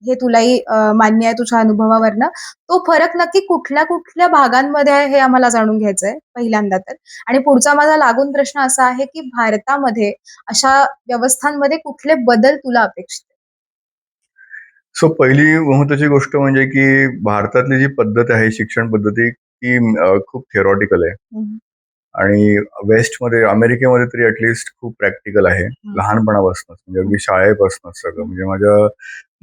हे तुलाही मान्य आहे तुझ्या अनुभवावरनं. तो फरक नक्की कुठल्या भागांमध्ये आहे हे आम्हाला जाणून घ्यायचंय पहिल्यांदा तर. आणि पुढचा माझा लागून प्रश्न असा आहे की भारतामध्ये अशा व्यवस्थांमध्ये कुठले बदल तुला अपेक्षित आहेत? सो पहिली महत्वाची गोष्ट म्हणजे की भारतातली जी पद्धत आहे, शिक्षण पद्धती, ती खूप थिअरॉटिकल आहे. हं. आणि वेस्टमध्ये, अमेरिकेमध्ये तरी ऍटलिस्ट खूप प्रॅक्टिकल आहे, लहानपणापासूनच, म्हणजे अगदी शाळेपासूनच सगळं. म्हणजे माझ्या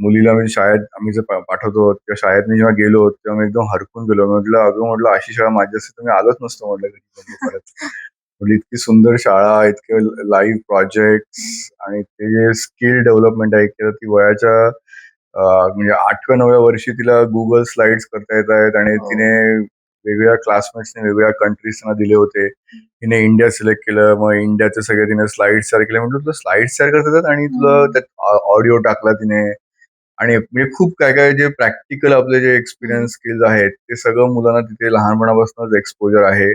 मुलीला मी शाळेत, आम्ही जर पाठवतो त्या शाळेत मी जेव्हा गेलो तेव्हा मी एकदम हरकून गेलो. म्हटलं, अगं म्हटलं, अशी शाळा माझी असते तर मी आलोच नसतो म्हटलं घरी परत. म्हणजे इतकी सुंदर शाळा, इतके लाईव्ह प्रोजेक्ट्स, आणि ते जे स्किल डेव्हलपमेंट आहे किंवा ती वयाच्या म्हणजे 8व्या-9व्या वर्षी तिला गुगल स्लाइड्स करता येत आहेत, आणि हो. तिने वेगवेगळ्या क्लासमेट्सने वेगवेगळ्या कंट्रीज त्यांना दिले होते. तिने इंडिया सिलेक्ट केलं, मग इंडियाचे सगळे तिने स्लाइड्स तयार केले. म्हटलं, तुला स्लाइड्स तयार करता येतात आणि तुला त्यात ऑडिओ टाकला तिने, आणि म्हणजे खूप काय काय जे प्रॅक्टिकल आपले जे एक्सपिरियन्स स्किल्स आहेत ते सगळं मुलांना तिथे लहानपणापासूनच एक्सपोजर आहे.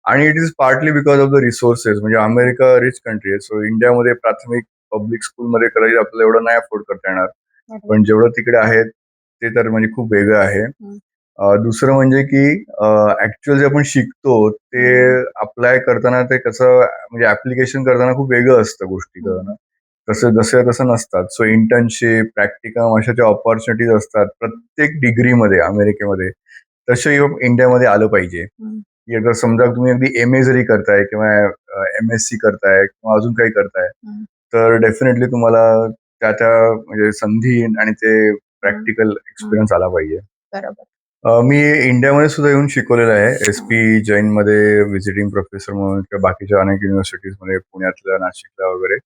आणि it is partly because of the resources. म्हणजे अमेरिका रिच कंट्री आहे, सो इंडियामध्ये प्राथमिक पब्लिक स्कूलमध्ये करायची आपल्याला एवढं नाही अफोर्ड करता येणार, बरोबर. पण जेवढं तिकडे आहे ते तर म्हणजे खूप वेगळं आहे. दुसरं म्हणजे की ऍक्च्युअल जे आपण शिकतो ते अप्लाय करताना ते कसं, म्हणजे ऍप्लिकेशन करताना खूप वेगळं असतं गोष्टी करणं. तसं नसतात. सो इंटर्नशिप, प्रॅक्टिकम अशा ज्या ऑपॉर्च्युनिटीज असतात प्रत्येक डिग्रीमध्ये अमेरिकेमध्ये, तसे इंडियामध्ये आलं पाहिजे. की आता समजा तुम्ही अगदी MA जरी करताय किंवा MSc करताय किंवा अजून काही करताय, तर डेफिनेटली तुम्हाला त्या त्या म्हणजे संधी आणि ते प्रॅक्टिकल एक्सपिरियन्स आला पाहिजे. बरोबर. मी इंडियामध्ये सुद्धा येऊन शिकवलेलं आहे, SP जैनमध्ये व्हिजिटिंग प्रोफेसर म्हणून, किंवा बाकीच्या अनेक युनिव्हर्सिटीजमध्ये, पुण्यातल्या, नाशिकला वगैरे.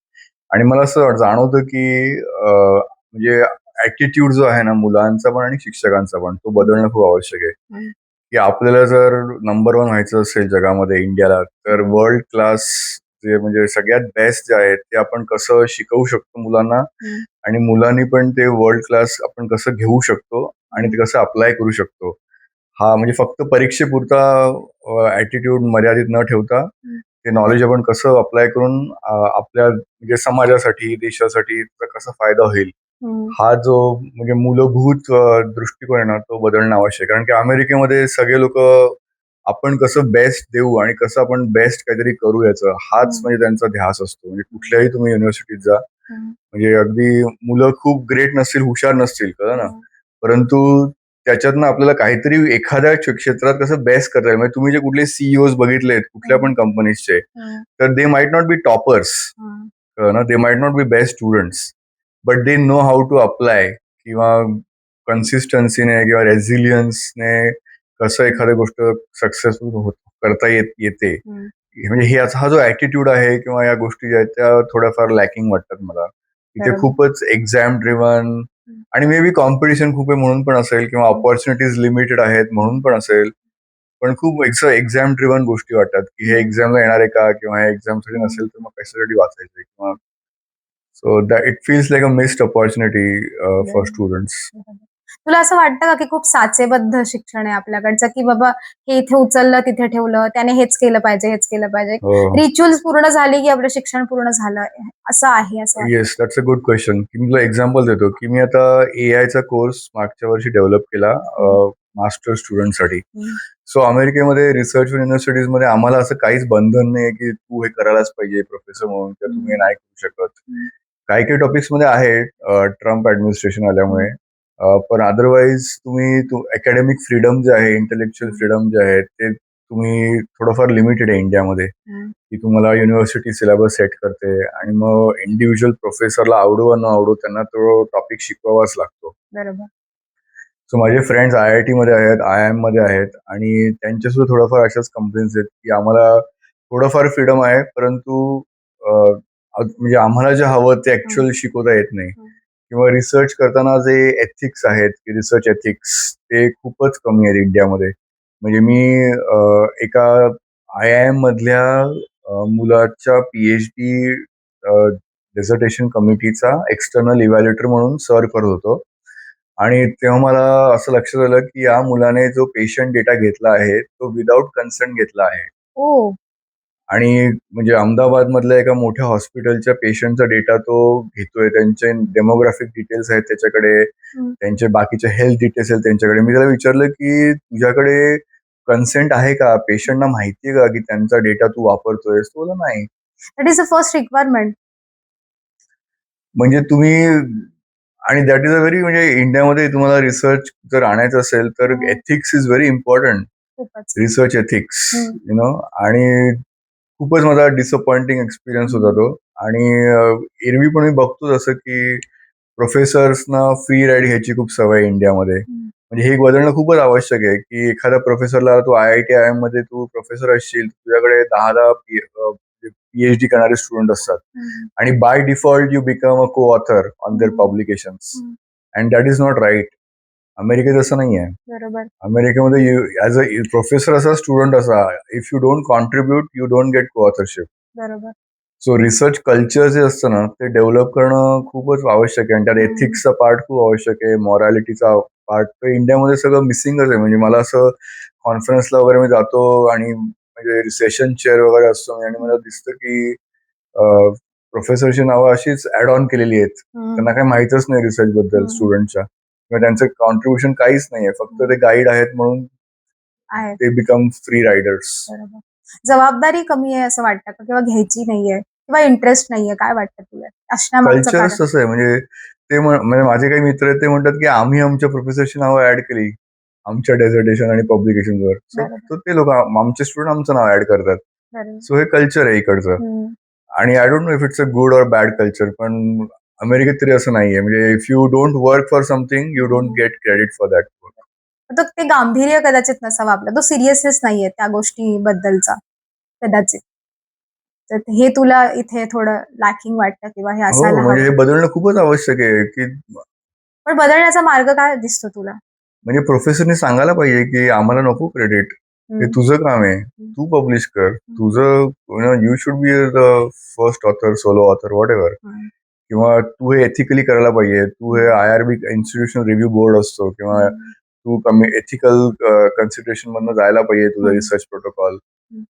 आणि मला असं जाणवतं की म्हणजे ऍटिट्यूड जो आहे ना मुलांचा पण आणि शिक्षकांचा पण, तो बदलणं खूप आवश्यक आहे. की आपल्याला जर नंबर 1 व्हायचं असेल जगामध्ये, इंडियाला, तर वर्ल्ड क्लास जे म्हणजे सगळ्यात बेस्ट जे आहे ते आपण कसं शिकवू शकतो मुलांना, आणि मुलांनी पण ते वर्ल्ड क्लास आपण कसं घेऊ शकतो आणि ते कसं अप्लाय करू शकतो. हा म्हणजे फक्त परीक्षेपुरता ऍटिट्यूड मर्यादित न ठेवता ते नॉलेज आपण कसं अप्लाय करून आपल्या म्हणजे समाजासाठी, देशासाठी त्याचा कसा फायदा होईल, हा जो म्हणजे मूलभूत दृष्टिकोन आहे ना, तो बदलणं आवश्यक आहे. कारण की अमेरिकेमध्ये सगळे लोक आपण कसं बेस्ट देऊ आणि कसं आपण बेस्ट काहीतरी करू याचं, हाच म्हणजे त्यांचा ध्यास असतो. म्हणजे कुठल्याही तुम्ही युनिव्हर्सिटीत जा, म्हणजे अगदी मुलं खूप ग्रेट नसतील, हुशार नसतील, कळलं ना, परंतु त्याच्यातनं आपल्याला काहीतरी एखाद्या क्षेत्रात कसं बेस्ट करता येईल. म्हणजे तुम्ही जे कुठले CEOs बघितलेत कुठल्या पण कंपनीजचे, तर they might not be toppers, they might not be best students, but they know how to apply, किंवा कन्सिस्टन्सीने किंवा रेझिलियन्सने कसं एखादी गोष्ट सक्सेसफुल करता येते. म्हणजे हा जो ऍटिट्यूड आहे किंवा या गोष्टी ज्या आहेत त्या थोड्याफार लॅकिंग वाटतात मला. इथे बरोबर. खूपच एक्झाम ड्रिव्हन, आणि मे बी कॉम्पिटिशन खूप आहे म्हणून पण असेल, किंवा ऑपॉर्च्युनिटीज लिमिटेड आहेत म्हणून पण असेल, पण खूप एक्झाम ड्रिव्हन गोष्टी वाटतात की हे एक्झामला येणार आहे का, किंवा हे एक्झामसाठी नसेल तर मग कशासाठी वाचायचं, किंवा so that it feels like a missed opportunity for students. तुला असं वाटतं का की खूप साचेबद्ध शिक्षण आहे आपल्याकडचं, की बाबा हे इथे उचललं तिथे ठेवलं, त्याने हेच केलं पाहिजे, हेच केलं पाहिजे. रिच्युअल्स पूर्ण झाली की आपलं शिक्षण पूर्ण झालं, असं आहे असं वाटतं? Yes, that's a good question. की मी तुला एक्झाम्पल देतो की मी आता AI चा कोर्स मागच्या वर्षी डेव्हलप केला मास्टर स्टुडंटसाठी. सो अमेरिकेमध्ये रिसर्च युनिव्हर्सिटीजमध्ये आम्हाला असं काहीच बंधन नाही की तू हे करायलाच पाहिजे प्रोफेसर म्हणून, किंवा तुम्ही हे नाही करू शकत. काही काही टॉपिक्समध्ये आहे ट्रम्प ऍडमिनिस्ट्रेशन आल्यामुळे, पण अदरवाईज तुम्ही अकॅडमिक फ्रीडम जे आहे, इंटेलेक्च्युअल फ्रीडम जे आहे, ते तुम्ही थोडंफार लिमिटेड आहे इंडियामध्ये, हम्म. की तुम्हाला युनिव्हर्सिटी सिलेबस सेट करते आणि मग इंडिव्हिज्युअल प्रोफेसरला आवडो वा न आवडो त्यांना तो टॉपिक शिकवावाच लागतो. बरोबर. सो माझे फ्रेंड्स IIT मध्ये आहेत, IIM मध्ये आहेत आणि त्यांच्यासुद्धा थोड्याफार अशाच कंप्लेंट्स आहेत, की आम्हाला थोडंफार फ्रीडम आहे, परंतु म्हणजे आम्हाला जे हवं ते ऍक्च्युअल शिकवता येत नाही. किंवा रिसर्च करताना जे एथिक्स आहेत, की रिसर्च एथिक्स ते खूपच कमी आहेत इंडियामध्ये. म्हणजे मी एका IIM मधल्या मुलाच्या PhD डिसर्टेशन कमिटीचा एक्सटर्नल इव्हॅल्युएटर म्हणून सर्व्ह करत होतो. आणि तेव्हा मला असं लक्षात आलं, की या मुलाने जो पेशंट डेटा घेतला आहे, तो विदाऊट कन्सर्न घेतला आहे. ओ. आणि म्हणजे अहमदाबादमधल्या एका मोठ्या हॉस्पिटलच्या पेशंटचा डेटा तो घेतोय. त्यांचे डेमोग्राफिक डिटेल्स आहेत त्याच्याकडे, त्यांचे बाकीचे हेल्थ डिटेल्स आहेत त्यांच्याकडे. मी त्याला विचारलं, की तुझ्याकडे कन्सेंट आहे का? पेशंटना माहिती आहे का, की त्यांचा डेटा तू वापरतोयस? तो बोलला नाही. That is the first requirement. म्हणजे तुम्ही आणि दॅट इज अ व्हेरी म्हणजे इंडियामध्ये तुम्हाला रिसर्च जर आणायचं असेल तर एथिक्स इज व्हेरी इम्पॉर्टंट. खूपच. रिसर्च एथिक्स आणि खूपच माझा डिसअपॉइंटिंग एक्सपिरियन्स होता तो. आणि एरवी पण मी बघतो जसं की प्रोफेसर्सना फ्री राईड घ्यायची खूप सवय आहे इंडियामध्ये. म्हणजे हे बदलणं खूपच आवश्यक आहे, की एखाद्या प्रोफेसरला तू IIT IIM मध्ये तू प्रोफेसर असशील, तुझ्याकडे 10 PhD करणारे स्टुडंट असतात आणि by default you become a co author on their publications and that is not right. अमेरिकेत असं नाही आहे. बरोबर. अमेरिकेमध्ये ऍज अ प्रोफेसर असा, स्टुडंट असा, if you don't contribute you don't get co authorship. बरोबर. सो रिसर्च कल्चर जे असतं ना ते डेव्हलप करणं खूपच आवश्यक आहे आणि त्यात एथिक्सचा पार्ट खूप आवश्यक आहे, मॉरॅलिटीचा पार्ट. तर इंडियामध्ये सगळं मिसिंगच आहे. म्हणजे मला असं कॉन्फरन्सला वगैरे मी जातो आणि म्हणजे सेशन चेअर वगैरे असतो आणि मला दिसतं की प्रोफेसरची नावं अशीच ऍड ऑन केलेली आहेत. त्यांना काही माहितच नाही रिसर्च बद्दल स्टुडंटच्या, किंवा त्यांचं कॉन्ट्रीब्युशन काहीच नाहीये, फक्त ते गाईड आहेत म्हणून आहे. ते बिकम फ्री रायडर्स. बरोबर. जबाबदारी कमी आहे असं वाटतं का, किंवा घ्यायची नाहीये, किंवा इंटरेस्ट नाहीये, काय वाटतं तुला असण्यामागचं कारण? कल्चरच तसं आहे. म्हणजे ते म्हणजे माझे काही मित्र आहेत ते म्हणतात, की आम्ही आमच्या प्रोफेसरची नावं ऍड केली आमच्या डेझर्टेशन आणि पब्लिकेशनवर. बरोबर. सो ते लोक आमचे स्टुडंट आमचं नाव ऍड करतात. बरोबर. सो हे कल्चर आहे इकडचं. आणि I don't know if it's a good or bad culture, पण अमेरिकेत तरी असं नाहीये. म्हणजे if you don't work for something you don't gate credit for that. तर ते गांभीर्य कदाचित नसावं आपलं, तो सिरियसनेस नाहीये त्या गोष्टीबद्दलचा कदाचित. तर हे तुला इथे थोडं लॅकिंग वाटतं, किंवा हे हो, असायला म्हणजे हे हवं. बदलणं खूपच आवश्यक आहे, की पण बदलण्याचा मार्ग काय दिसतो तुला? म्हणजे प्रोफेसरने सांगायला पाहिजे, की आम्हाला नको क्रेडिट. हे तुझं काम आहे. तू पब्लिश कर. तुझं you should be the first author, solo author, what ever. किंवा तू हे एथिकली करायला पाहिजे. तू हे IRB इन्स्टिट्यूशनल रिव्ह्यू बोर्ड असतो, किंवा तू एथिकल कन्सिडरेशन मधनं जायला पाहिजे तुझा रिसर्च प्रोटोकॉल.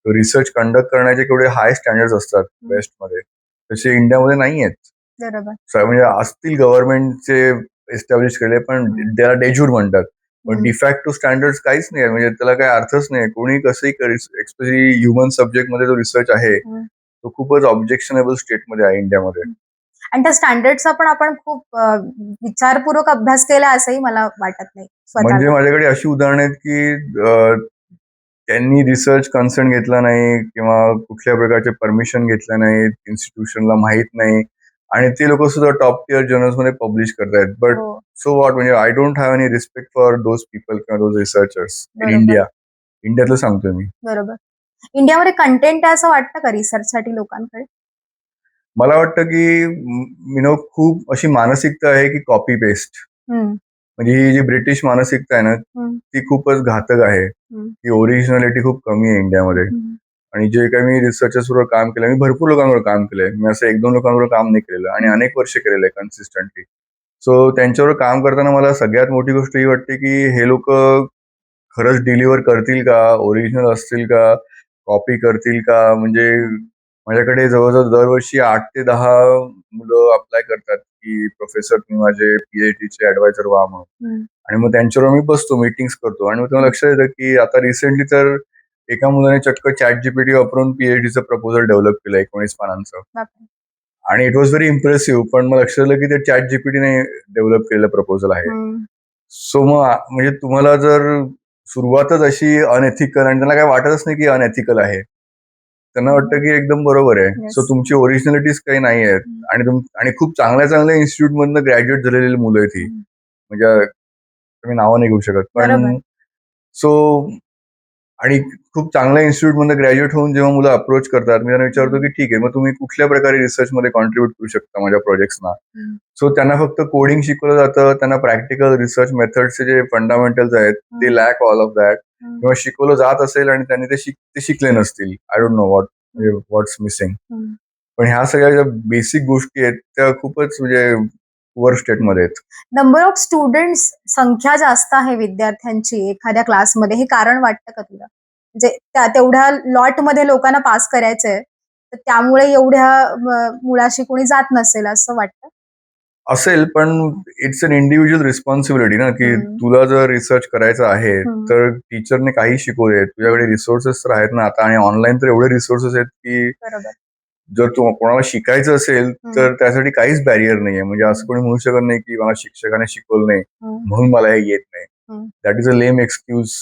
रिसर्च कंडक्ट करण्याचे केवढे हाय स्टँडर्ड्स असतात वेस्टमध्ये, तसे इंडियामध्ये नाही आहेत. बरोबर. म्हणजे असतील गव्हर्नमेंटचे एस्टॅब्लिश केले, पण त्याला डेज्युर म्हणतात. पण डिफॅक्टो स्टँडर्ड्स काहीच नाही, म्हणजे त्याला काही अर्थच नाही. कोणी कसंही एक्स्पेशली ह्युमन सब्जेक्ट मध्ये जो रिसर्च आहे तो खूपच ऑब्जेक्शनेबल स्टेटमध्ये आहे इंडियामध्ये. आणि त्या स्टँडर्डचा पण आपण खूप विचारपूर्वक अभ्यास केला असंही मला वाटत नाही म्हणजे स्वतःला. माझ्याकडे अशी उदाहरणं आहेत, की त्यांनी रिसर्च कन्सर्न घेतला नाही किंवा कुठल्या प्रकारचे परमिशन घेतलं नाही, इन्स्टिट्यूशनला माहित नाही, आणि ते लोक सुद्धा टॉप टिअर जर्नल्स मध्ये पब्लिश करतायत. बट हो. सो वॉट, म्हणजे I don't have any respect for those people किंवा दोज रिसर्चर्स इन बरोबर. इंडिया. इंडियातलं सांगतोय मी. बरोबर. इंडियामध्ये कंटेंट आहे असं वाटतं का रिसर्चसाठी लोकांकडे? मला वाटतं की खूप अशी मानसिकता आहे की कॉपी पेस्ट. म्हणजे ही जी ब्रिटिश मानसिकता आहे ना ती खूपच घातक आहे. ती ओरिजिनॅलिटी खूप कमी आहे इंडियामध्ये. आणि जे काही मी रिसर्चर्स बरोबर काम केलं, मी भरपूर लोकांवर काम केलंय. मी असं 1-2 लोकांवर काम नाही केलेलं, आणि अनेक वर्ष केलेलं आहे कन्सिस्टंटली. सो त्यांच्यावर काम करताना मला सगळ्यात मोठी गोष्ट ही वाटते की हे लोक खरंच डिलिव्हर करतील का, ओरिजिनल असतील का, कॉपी करतील का. म्हणजे माझ्याकडे जवळजवळ दरवर्षी 8 ते 10 मुलं अप्लाय करतात की प्रोफेसर तुम्ही माझे PhDचे ऍडवायझर व्हा म्हणून. आणि मग त्यांच्यावर मी बसतो, मीटिंग्स करतो, आणि मग तेव्हा लक्षात येतं की आता रिसेंटली तर एका मुलाने चक्क ChatGPT वापरून PhDचं प्रपोजल डेव्हलप केलं 19 पानांचं. बापरे. आणि इट वॉज व्हेरी इम्प्रेसिव्ह. पण मग लक्षात आलं की ते ChatGPT ने डेव्हलप केलेलं प्रपोजल आहे. सो मग म्हणजे तुम्हाला जर सुरुवातच अशी अनएथिकल आणि त्यांना काय वाटतच नाही की अनएथिकल आहे. त्यांना वाटतं की एकदम बरोबर आहे. Yes. सो तुमची ओरिजिनॅलिटीज काही नाही आहेत आणि खूप चांगल्या इन्स्टिट्यूट मधनं ग्रॅज्युएट झालेली मुलं आहेत ही. म्हणजे मी नावं नाही घेऊ शकत. पण बरोबर. सो आणि खूप चांगल्या इन्स्टिट्यूट मधनं ग्रॅज्युएट होऊन जेव्हा मुलं अप्रोच करतात, मी त्यांना विचारतो की ठीक आहे, मग तुम्ही कुठल्या प्रकारे रिसर्चमध्ये कॉन्ट्रीब्युट करू शकता माझ्या प्रोजेक्ट्सना. सो त्यांना फक्त कोडिंग शिकवलं जातं, त्यांना प्रॅक्टिकल रिसर्च मेथड्सचे जे फंडामेंटल्स आहेत ते लॅक ऑल ऑफ दॅट, किंवा शिकवलं जात असेल आणि त्यांनी ते शिकले नसतील. I don't know what's missing. पण ह्या सगळ्या ज्या बेसिक गोष्टी आहेत त्या खूपच म्हणजे पुअर स्टेटमध्ये आहेत. नंबर ऑफ स्टुडंट्स, संख्या जास्त आहे विद्यार्थ्यांची एखाद्या क्लासमध्ये, हे कारण वाटतं का तुला? म्हणजे तेवढ्या लॉटमध्ये लोकांना पास करायचंय, तर त्यामुळे एवढ्या मुळाशी कोणी जात नसेल असं वाटतं? असेल, पण इट्स अन इंडिव्हिज्युअल रिस्पॉन्सिबिलिटी ना, की तुला जर रिसर्च करायचा आहे तर टीचरने काही शिकवले, तुझ्याकडे रिसोर्सेस तर आहेत ना आता, आणि ऑनलाईन तर एवढे रिसोर्सेस आहेत की बरोबर. जर कोणाला शिकायचं असेल तर त्यासाठी काहीच बॅरियर नाहीये. म्हणजे असं कोणी म्हणू शकत नाही की मला शिक्षकाने शिकवलं नाही म्हणून मला हे येत नाही. That is a lame excuse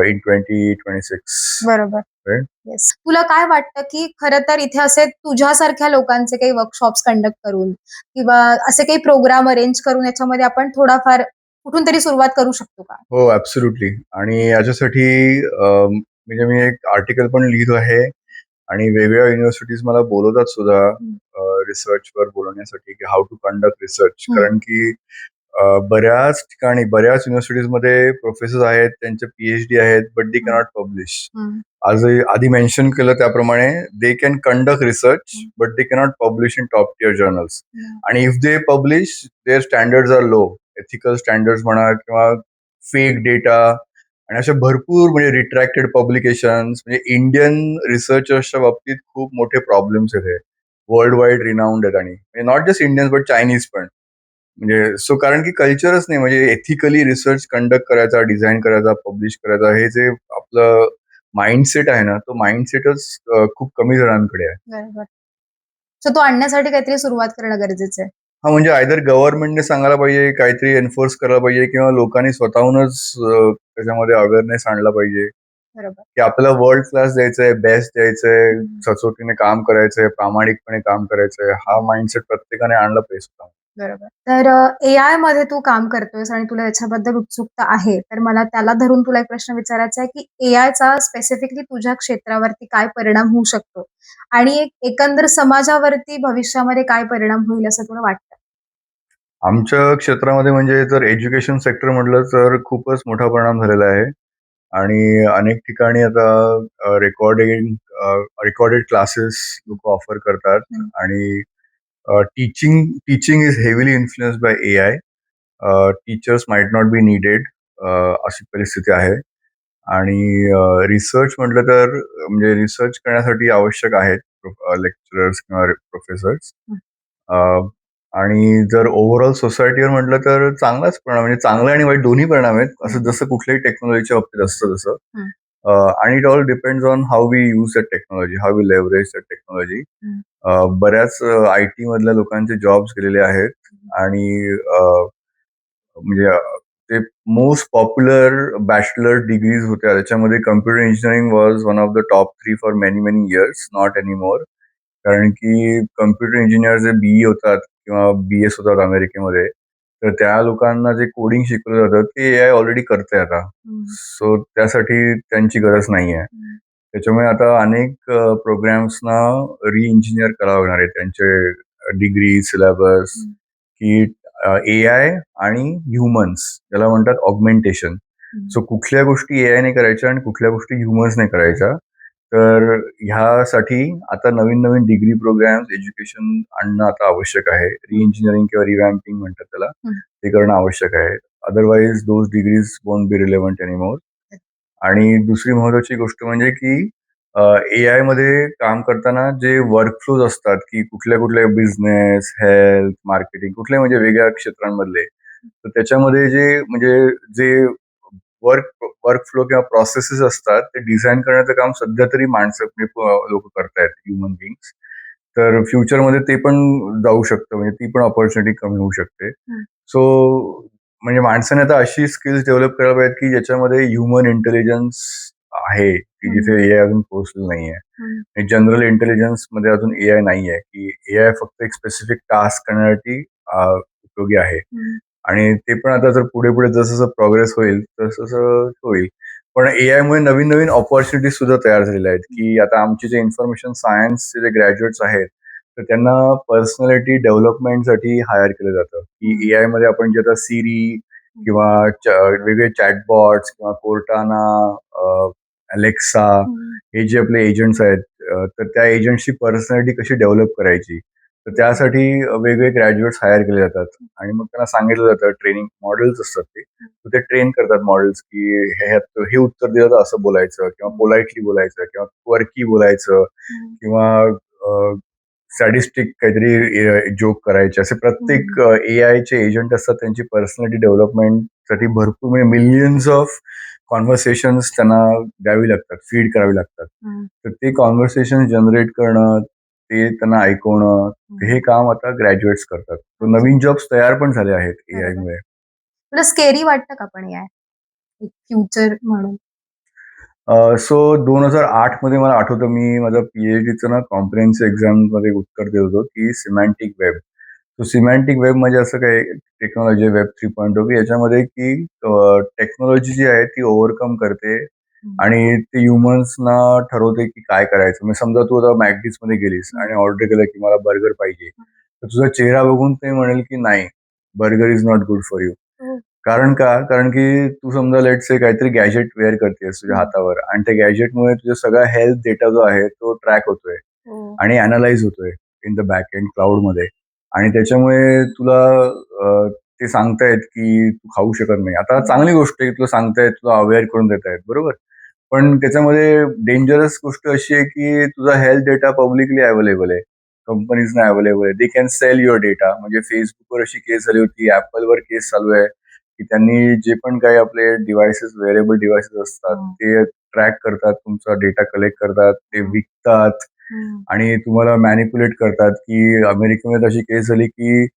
in 2026. बरोबर. Right? येस. तुला काय वाटतं की खरं तर इथे असे तुझ्यासारख्या लोकांचे काही वर्कशॉप्स कंडक्ट करून किंवा असे काही प्रोग्राम अरेंज करून याच्यामध्ये आपण थोडाफार कुठून तरी सुरुवात करू शकतो का? हो, ॲब्सोल्युटली. आणि याच्यासाठी म्हणजे मी एक आर्टिकल पण लिहितो आहे आणि वेगवेगळ्या युनिव्हर्सिटीज मला बोलवतात सुद्धा रिसर्चवर बोलवण्यासाठी, की हाऊ टू कंडक्ट रिसर्च. कारण की बऱ्याच ठिकाणी, बऱ्याच युनिव्हर्सिटीजमध्ये प्रोफेसर आहेत, त्यांचे PhD आहेत, बट दे कॅनॉट पब्लिश. आधी मेन्शन केलं त्याप्रमाणे they can conduct research but they cannot publish in top tier journals. आणि if they publish, their standards are low. Ethical standards म्हणा किंवा फेक डेटा आणि अशा भरपूर म्हणजे रिट्रॅक्टेड पब्लिकेशन्स, म्हणजे इंडियन रिसर्चर्सच्या बाबतीत खूप मोठे प्रॉब्लेम्स आहेत. वर्ल्ड वाईड रिनाऊंड आहेत आणि not just Indians but Chinese पण. म्हणजे सो कारण की कल्चरच नाही, म्हणजे एथिकली रिसर्च कंडक्ट करायचा, डिझाईन करायचा, पब्लिश करायचा, हे जे आपलं माइंडसेट आहे ना, तो माइंडसेटच खूप कमी जणांकडे आहे. बरोबर. सो तो आणण्यासाठी काहीतरी सुरुवात करणं गरजेचं आहे. हा, म्हणजे आयदर गव्हर्नमेंटने सांगायला पाहिजे, काहीतरी एन्फोर्स करायला पाहिजे, किंवा लोकांनी स्वतःहूनच त्याच्यामध्ये अवेअरनेस आणला पाहिजे बरोबर. की आपल्याला वर्ल्ड क्लास द्यायचंय, बेस्ट द्यायचंय, सचोटीने काम करायचंय, प्रामाणिकपणे काम करायचंय. हा माइंडसेट प्रत्येकाने आणला पाहिजे स्वतः. बरोबर. तर AI मध्ये तू काम करतोयस आणि तुला याच्याबद्दल उत्सुकता आहे. तर मला त्याला धरून तुला एक प्रश्न विचारायचा आहे, की AIचा स्पेसिफिकली तुझ्या क्षेत्रावरती काय परिणाम होऊ शकतो? आणि एकंदर समाजावरती भविष्यामध्ये काय परिणाम होईल असं तुला वाटतं? आमच्या क्षेत्रामध्ये म्हणजे जर एज्युकेशन सेक्टर म्हटलं तर खूपच मोठा परिणाम झालेला आहे. आणि अनेक ठिकाणी आता रेकॉर्डेड क्लासेस लोक ऑफर करतात. आणि teaching is heavily influenced by AI. Teachers might not be needed, अशी परिस्थिती आहे. आणि रिसर्च म्हटलं तर म्हणजे रिसर्च करण्यासाठी आवश्यक आहेत लेक्चरर्स किंवा प्रोफेसर्स. आणि जर ओव्हरऑल सोसायटीवर म्हटलं तर चांगलाच परिणाम, म्हणजे चांगला आणि वाईट दोन्ही परिणाम आहेत, असं जसं कुठल्याही टेक्नॉलॉजीच्या बाबतीत असतं तसं. आणि it all depends on how we use that technology, how we leverage that technology. बऱ्याच IT मधल्या लोकांचे जॉब्स गेलेले आहेत. आणि म्हणजे ते मोस्ट पॉप्युलर बॅचलर डिग्रीज होत्या, त्याच्यामध्ये computer engineering was one of the top 3 for many many years, not anymore. कारण की कम्प्युटर इंजिनियर जे BE होतात किंवा BS होतात अमेरिकेमध्ये, तर त्या लोकांना जे कोडिंग शिकवलं जातं ते AI ऑलरेडी करतंय आता. सो त्यासाठी त्यांची गरज नाहीये. त्याच्यामुळे आता अनेक प्रोग्राम्सना रिइंजिनियर करावं लागणार आहे त्यांचे डिग्री, सिलेबस, की AI आणि ह्युमन्स, ज्याला म्हणतात ऑगमेंटेशन. सो कुठल्या गोष्टी AI ने करायच्या आणि कुठल्या गोष्टी ह्युमन्सने करायच्या. तर ह्यासाठी आता नवीन नवीन डिग्री प्रोग्राम्स, एज्युकेशन आणणं आता आवश्यक आहे. रिइंजिनिअरिंग किंवा रिवॅम्पिंग म्हणतात त्याला, ते करणं आवश्यक आहे. Otherwise those degrees won't be relevant anymore. आणि दुसरी महत्वाची गोष्ट म्हणजे की AI मध्ये काम करताना जे वर्कफ्लोज असतात, की कुठल्या कुठल्या बिझनेस, हेल्थ, मार्केटिंग, कुठल्या म्हणजे वेगळ्या क्षेत्रांमधले, तर त्याच्यामध्ये जे वर्कफ्लो किंवा प्रोसेसेस असतात ते डिझाईन करण्याचं काम सध्या तरी माणसं लोक करतायत, ह्युमन बिंग्स. तर फ्युचरमध्ये ते पण जाऊ शकतं, म्हणजे ती पण ऑपॉर्च्युनिटी कमी होऊ शकते. सो म्हणजे माणसाने आता अशी स्किल्स डेव्हलप करायला पाहिजेत की ज्याच्यामध्ये ह्युमन इंटेलिजन्स आहे की जिथे एआय अजून पोहोचलेलं नाहीये. जनरल इंटेलिजन्स मध्ये अजून एआय नाहीये की एआय फक्त एक स्पेसिफिक टास्क करण्यासाठी उपयोगी आहे. आणि ते पण आता जर पुढे पुढे जसं जसं प्रोग्रेस होईल तसं तसं होईल. पण एआय मुळे नवीन नवीन ऑपॉर्च्युनिटी सुद्धा तयार झालेल्या आहेत की आता आमचे जे इन्फॉर्मेशन सायन्सचे जे ग्रॅज्युएट्स आहेत तर त्यांना पर्सनॅलिटी डेव्हलपमेंटसाठी हायर केलं जातं की एआय मध्ये आपण जे आता सिरी किंवा वेगवेगळे चॅटबॉट्स किंवा कोर्टाना, अलेक्सा हे जे आपले एजंट्स आहेत तर त्या एजंटची पर्सनॅलिटी कशी डेव्हलप करायची तर त्यासाठी वेगवेगळे ग्रॅज्युएट्स हायर केले जातात आणि मग त्यांना सांगितलं जातं ट्रेनिंग मॉडेल्स असतात ते ट्रेन करतात मॉडेल्स की हे उत्तर दिलं तर असं बोलायचं किंवा पोलाइटली बोलायचं किंवा क्वर्की बोलायचं किंवा सॅडिस्टिक काहीतरी जोक करायचे असे प्रत्येक एआयचे एजंट असतात त्यांची पर्सनॅलिटी डेव्हलपमेंटसाठी भरपूर म्हणजे मिलियन्स ऑफ कॉन्व्हर्सेशन्स त्यांना द्यावी लागतात, फीड करावी लागतात. तर ते कॉन्व्हर्सेशन जनरेट करणं, ते त्यांना ऐकवणं, हे काम आता ग्रॅज्युएट्स करतात. तर नवीन जॉब्स तयार पण झाले आहेत एआय मुळे. तुला स्केरी वाटतं का पण या एक फ्युचर म्हणून? सो 2008 मध्ये मला आठवतं मी माझं पीएचडीचं ना कॉम्प्रिहेन्सिव्ह एक्झाममध्ये उत्तर देत होतो की सिमॅन्टिक वेब. सो सिमॅन्टिक वेब म्हणजे असं काही टेक्नॉलॉजी वेब 3.0 की याच्यामध्ये की टेक्नॉलॉजी जी आहे ती ओव्हरकम करते आणि ते ह्युमन्सना ठरवते की काय करायचं. म्हणजे समजा तू आता मॅकडीज मध्ये गेलीस आणि ऑर्डर केलं की मला बर्गर पाहिजे तर तुझा चेहरा बघून ते म्हणेल की नाही, burger is not good for you. कारण का? कारण की तू समजा लेट्स से काहीतरी गॅजेट वेअर करतेस तुझ्या हातावर आणि त्या गॅजेटमुळे तुझा सगळा हेल्थ डेटा जो आहे तो ट्रॅक होतोय आणि अनालाइज होतोय इन द बॅक एंड क्लाउडमध्ये आणि त्याच्यामुळे तुला ते सांगतायत की तू खाऊ शकत नाही. आता चांगली गोष्ट आहे, तुला सांगतायत, तुला अवेअर करून देत आहेत, बरोबर. पण त्याच्यामध्ये डेंजरस गोष्ट अशी आहे की तुझा हेल्थ डेटा पब्लिकली अवेलेबल आहे, कंपनीजना अवेलेबल आहे. They can sell your data. म्हणजे फेसबुकवर अशी केस झाली होती, ऍपलवर केस चालू आहे की त्यांनी जे पण काही आपले डिव्हायसेस, वेअरेबल डिव्हायसेस असतात ते ट्रॅक करतात, तुमचा डेटा कलेक्ट करतात, ते विकतात आणि तुम्हाला मॅनिप्युलेट करतात. की अमेरिकेमध्ये अशी केस झाली की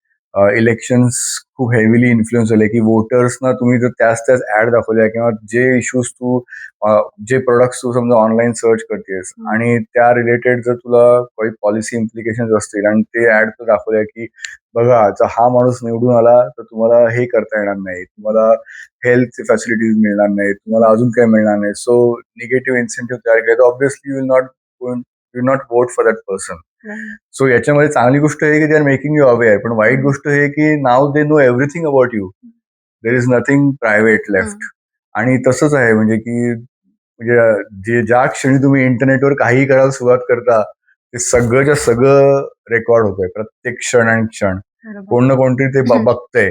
इलेक्शन्स खूप हेवीली इन्फ्लुएन्स झाले की वोटर्सना तुम्ही जर त्याच ऍड दाखवल्या किंवा जे इश्यूज तू जे प्रोडक्ट्स तू समजा ऑनलाईन सर्च करतेस आणि त्या रिलेटेड जर तुला काही पॉलिसी इम्प्लिकेशन असतील आणि ते ऍड तू दाखवल्या की बघा जर हा माणूस निवडून आला तर तुम्हाला हे करता येणार नाही, तुम्हाला हेल्थ फॅसिलिटीज मिळणार नाही, तुम्हाला अजून काही मिळणार नाही. सो निगेटिव्ह इन्सेंटिव्ह तयार केले तर obviously will not vote for that person. So याच्यामध्ये चांगली गोष्ट आहे की they are making you aware, पण वाईट गोष्ट हे की now they know everything about you. There is nothing private left. आणि तसंच आहे म्हणजे की म्हणजे ज्या क्षणी तुम्ही इंटरनेटवर काही करायला सुरुवात करता ते सगळंच्या सगळं रेकॉर्ड होतंय प्रत्येक क्षण आणि क्षण. कोण ना कोणतरी ते बघतंय,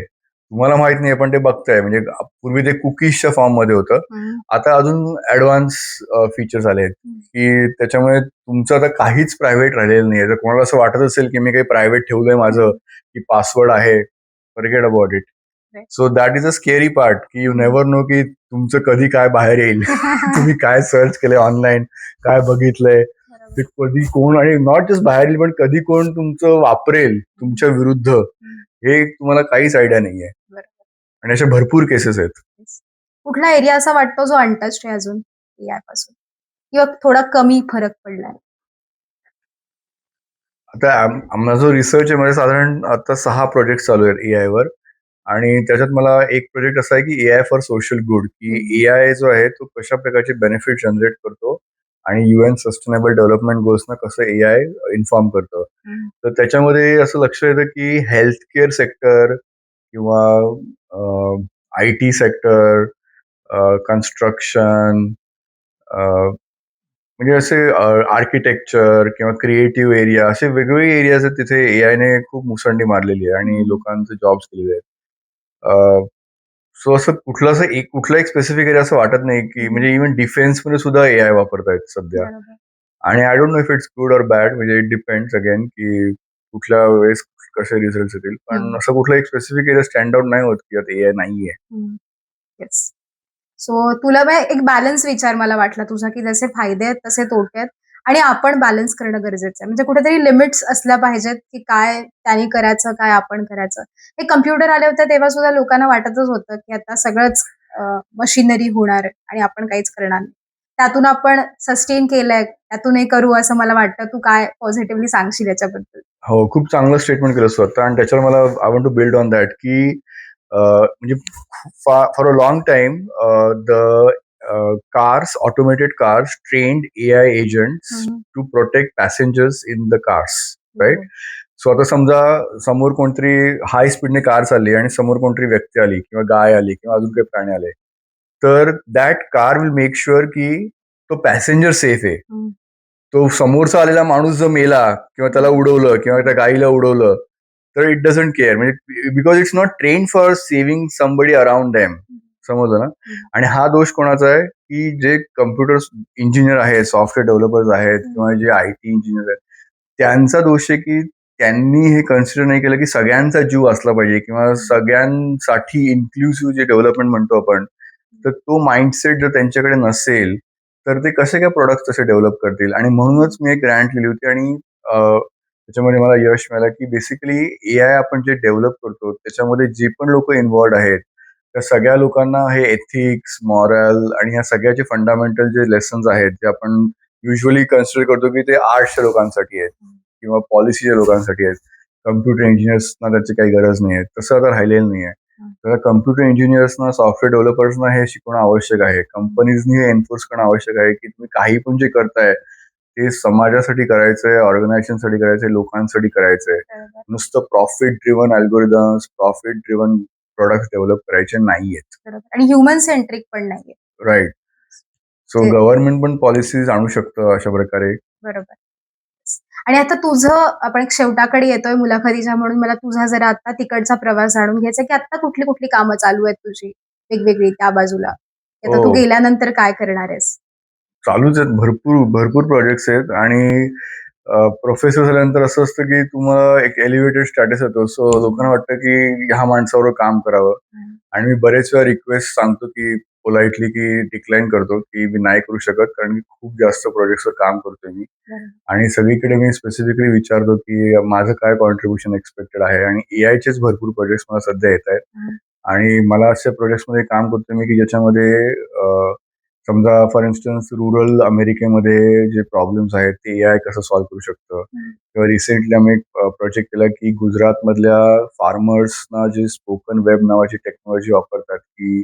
तुम्हाला माहित नाही पण ते बघतंय. म्हणजे पूर्वी ते कुकीजच्या फॉर्म मध्ये होतं, आता अजून ऍडव्हान्स फीचर्स आले आहेत की त्याच्यामुळे तुमचं आता काहीच प्रायव्हेट राहिलेलं नाही. जर कोणाला असं वाटत असेल की मी काही प्रायव्हेट ठेवलंय माझं की पासवर्ड आहे, forget about it. So that is a scary part की यू नेव्हर नो की तुमचं कधी काय बाहेर येईल. तुम्ही काय सर्च केलंय ऑनलाईन, काय बघितलंय, ते कधी कोण आणि नॉट जस्ट बाहेर येईल पण कधी कोण तुमचं वापरेल तुमच्या विरुद्ध हे तुम्हाला काहीच आयडिया नाहीये. आणि अशा भरपूर केसेस आहेत. कुठला एरिया असा वाटतो जो अनटच्ड आहे अजून एआय पासून किंवा थोडा कमी फरक पडलाय? आता माझा जो रिसर्च आहे म्हणजे साधारण आता 6 प्रोजेक्ट चालू आहेत एआय वर आणि त्याच्यात मला एक प्रोजेक्ट असा आहे की एआय फॉर सोशल गुड की एआय जो आहे तो कशा प्रकारचे बेनिफिट जनरेट करतो आणि UN सस्टेनेबल डेव्हलपमेंट गोल्सना कसं एआय इन्फॉर्म करतं. तर त्याच्यामध्ये असं लक्ष येतं की हेल्थ केअर सेक्टर किंवा IT सेक्टर, कन्स्ट्रक्शन, म्हणजे असे आर्किटेक्चर किंवा क्रिएटिव्ह एरिया असे वेगवेगळे एरियाज आहेत तिथे एआयने खूप मुसंडी मारलेली आहे आणि लोकांचे जॉब्स केलेले आहेत. सो असं कुठला एक स्पेसिफिक एरिया असं वाटत नाही की म्हणजे इव्हन डिफेन्समध्ये सुद्धा एआय वापरतायत सध्या. आणि I don't know if it's good or bad, म्हणजे इट डिपेंड्स अगेन की कुठल्या वेळेस कसे रिझल्ट येतील. पण असं कुठला एक स्पेसिफिक एरिया स्टँड आउट नाही होत की आता एआय नाहीये. येस. सो तुला एक बॅलन्स विचार मला वाटला तुझा की जसे फायदे आहेत तसे तोटे आहेत आणि आपण बॅलन्स करणं गरजेचं आहे. म्हणजे कुठेतरी लिमिट्स असल्या पाहिजेत, की काय त्यांनी करायचं, काय आपण करायचं. हे कॉम्प्युटर आले होते तेव्हा सुद्धा लोकांना वाटतच होतं, की आता सगळंच मशिनरी होणार आहे आणि आपण काहीच करणार नाही. त्यातून आपण सस्टेन केलंय, त्यातून हे करू असं मला वाटतं. तू काय पॉझिटिव्हली सांगशील याच्याबद्दल? हो, खूप चांगलं स्टेटमेंट केलं स्वतः आणि त्याच्यावर मला I want to build on that की म्हणजे for a long time the cars, automated cars trained AI agents to protect passengers in the cars, right? So आता समजा समोर कोणतरी हाय स्पीडने कार चालली आणि समोर कोणतरी व्यक्ती आली किंवा गाय आली किंवा अजून काही प्राणी आले, तर that car will make sure की तो पॅसेंजर सेफ आहे. तो समोरचा आलेला माणूस जर मेला किंवा त्याला उडवलं किंवा त्या गाईला उडवलं तर इट डझंट केअर, म्हणजे because it's not train for saving somebody around them. समजलं ना? आणि हा दोष कोणाचा आहे की जे कम्प्युटर इंजिनियर आहेत, सॉफ्टवेअर डेव्हलपर्स आहेत किंवा जे IT इंजिनियर आहेत, त्यांचा दोष आहे की त्यांनी हे कन्सिडर नाही केलं की सगळ्यांचा जीव असला पाहिजे किंवा सगळ्यांसाठी इन्क्लुसिव्ह जे डेव्हलपमेंट म्हणतो आपण, तर तो माइंडसेट जर त्यांच्याकडे नसेल तर ते कसे काय प्रोडक्ट्स तसे डेव्हलप करतील. आणि म्हणूनच मी एक ग्रँट लिहिली होती आणि त्याच्यामध्ये मला यश मिळालं की बेसिकली AI आपण जे डेव्हलप करतो त्याच्यामध्ये जे पण लोक इन्व्हॉल्ड आहेत त्या सगळ्या लोकांना हे एथिक्स, मॉरल आणि ह्या सगळ्याचे फंडामेंटल जे लेसन्स आहेत जे आपण युजली कन्सिडर करतो की ते आर्ट्सच्या लोकांसाठी आहेत किंवा पॉलिसीच्या लोकांसाठी आहेत. कम्प्युटर इंजिनियर्सना त्याची काही गरज नाही आहे. तसं आता राहिलेलं नाही आहे. तर कम्प्युटर इंजिनियर्सना, सॉफ्टवेअर डेव्हलपर्सना हे शिकवणं आवश्यक आहे. कंपनीजनी हे एन्फोर्स करणं आवश्यक आहे की तुम्ही काही पण जे करताय ते समाजासाठी करायचंय, ऑर्गनायझेशनसाठी करायचंय, लोकांसाठी करायचंय. नुसतं profit driven algorithms, profit driven product develop करायचे नाहीयेत. बरोबर. आणि ह्युमन सेंट्रिक पण नाहीये. राईट. सो ते- गव्हर्नमेंट पण पॉलिसीज आणू शकतं अशा प्रकारे. बरोबर. आणि आता तुझं आपण एक शेवटाकडे येतोय मुलाखतीच्या, म्हणून मला तुझा जरा आता तिकडचा प्रवास जाणून घ्यायचा की आता कुठली कुठली कामं चालू आहेत तुझी वेगवेगळी त्या बाजूला? आता तू हो. गेल्यानंतर काय करणार आहेस? चालूच आहेत, भरपूर भरपूर प्रोजेक्ट्स आहेत आणि प्रोफेसर झाल्यानंतर असं असतं की तुम्हाला एक एलिव्हेटेड स्टॅटस येतो. सो लोकांना वाटतं की ह्या माणसावर काम करावं आणि मी बरेच वेळा रिक्वेस्ट सांगतो की पोलाइटली की डिक्लाइन करतो की मी नाही करू शकत कारण की खूप जास्त प्रोजेक्ट्सवर काम करतोय मी. आणि सगळीकडे मी स्पेसिफिकली विचारतो की माझं काय कॉन्ट्रीब्युशन एक्सपेक्टेड आहे आणि AIचेच भरपूर प्रोजेक्ट्स मला सध्या येत आहेत आणि मला अशा प्रोजेक्ट्समध्ये काम करतोय मी की ज्याच्यामध्ये समजा फॉर इन्स्टन्स रुरल अमेरिकेमध्ये जे प्रॉब्लेम्स आहेत ते AI कसं सॉल्व्ह करू शकतं. किंवा रिसेंटली आम्ही एक प्रोजेक्ट केला की गुजरातमधल्या फार्मर्सना जे स्पोकन वेब नावाची टेक्नॉलॉजी वापरतात की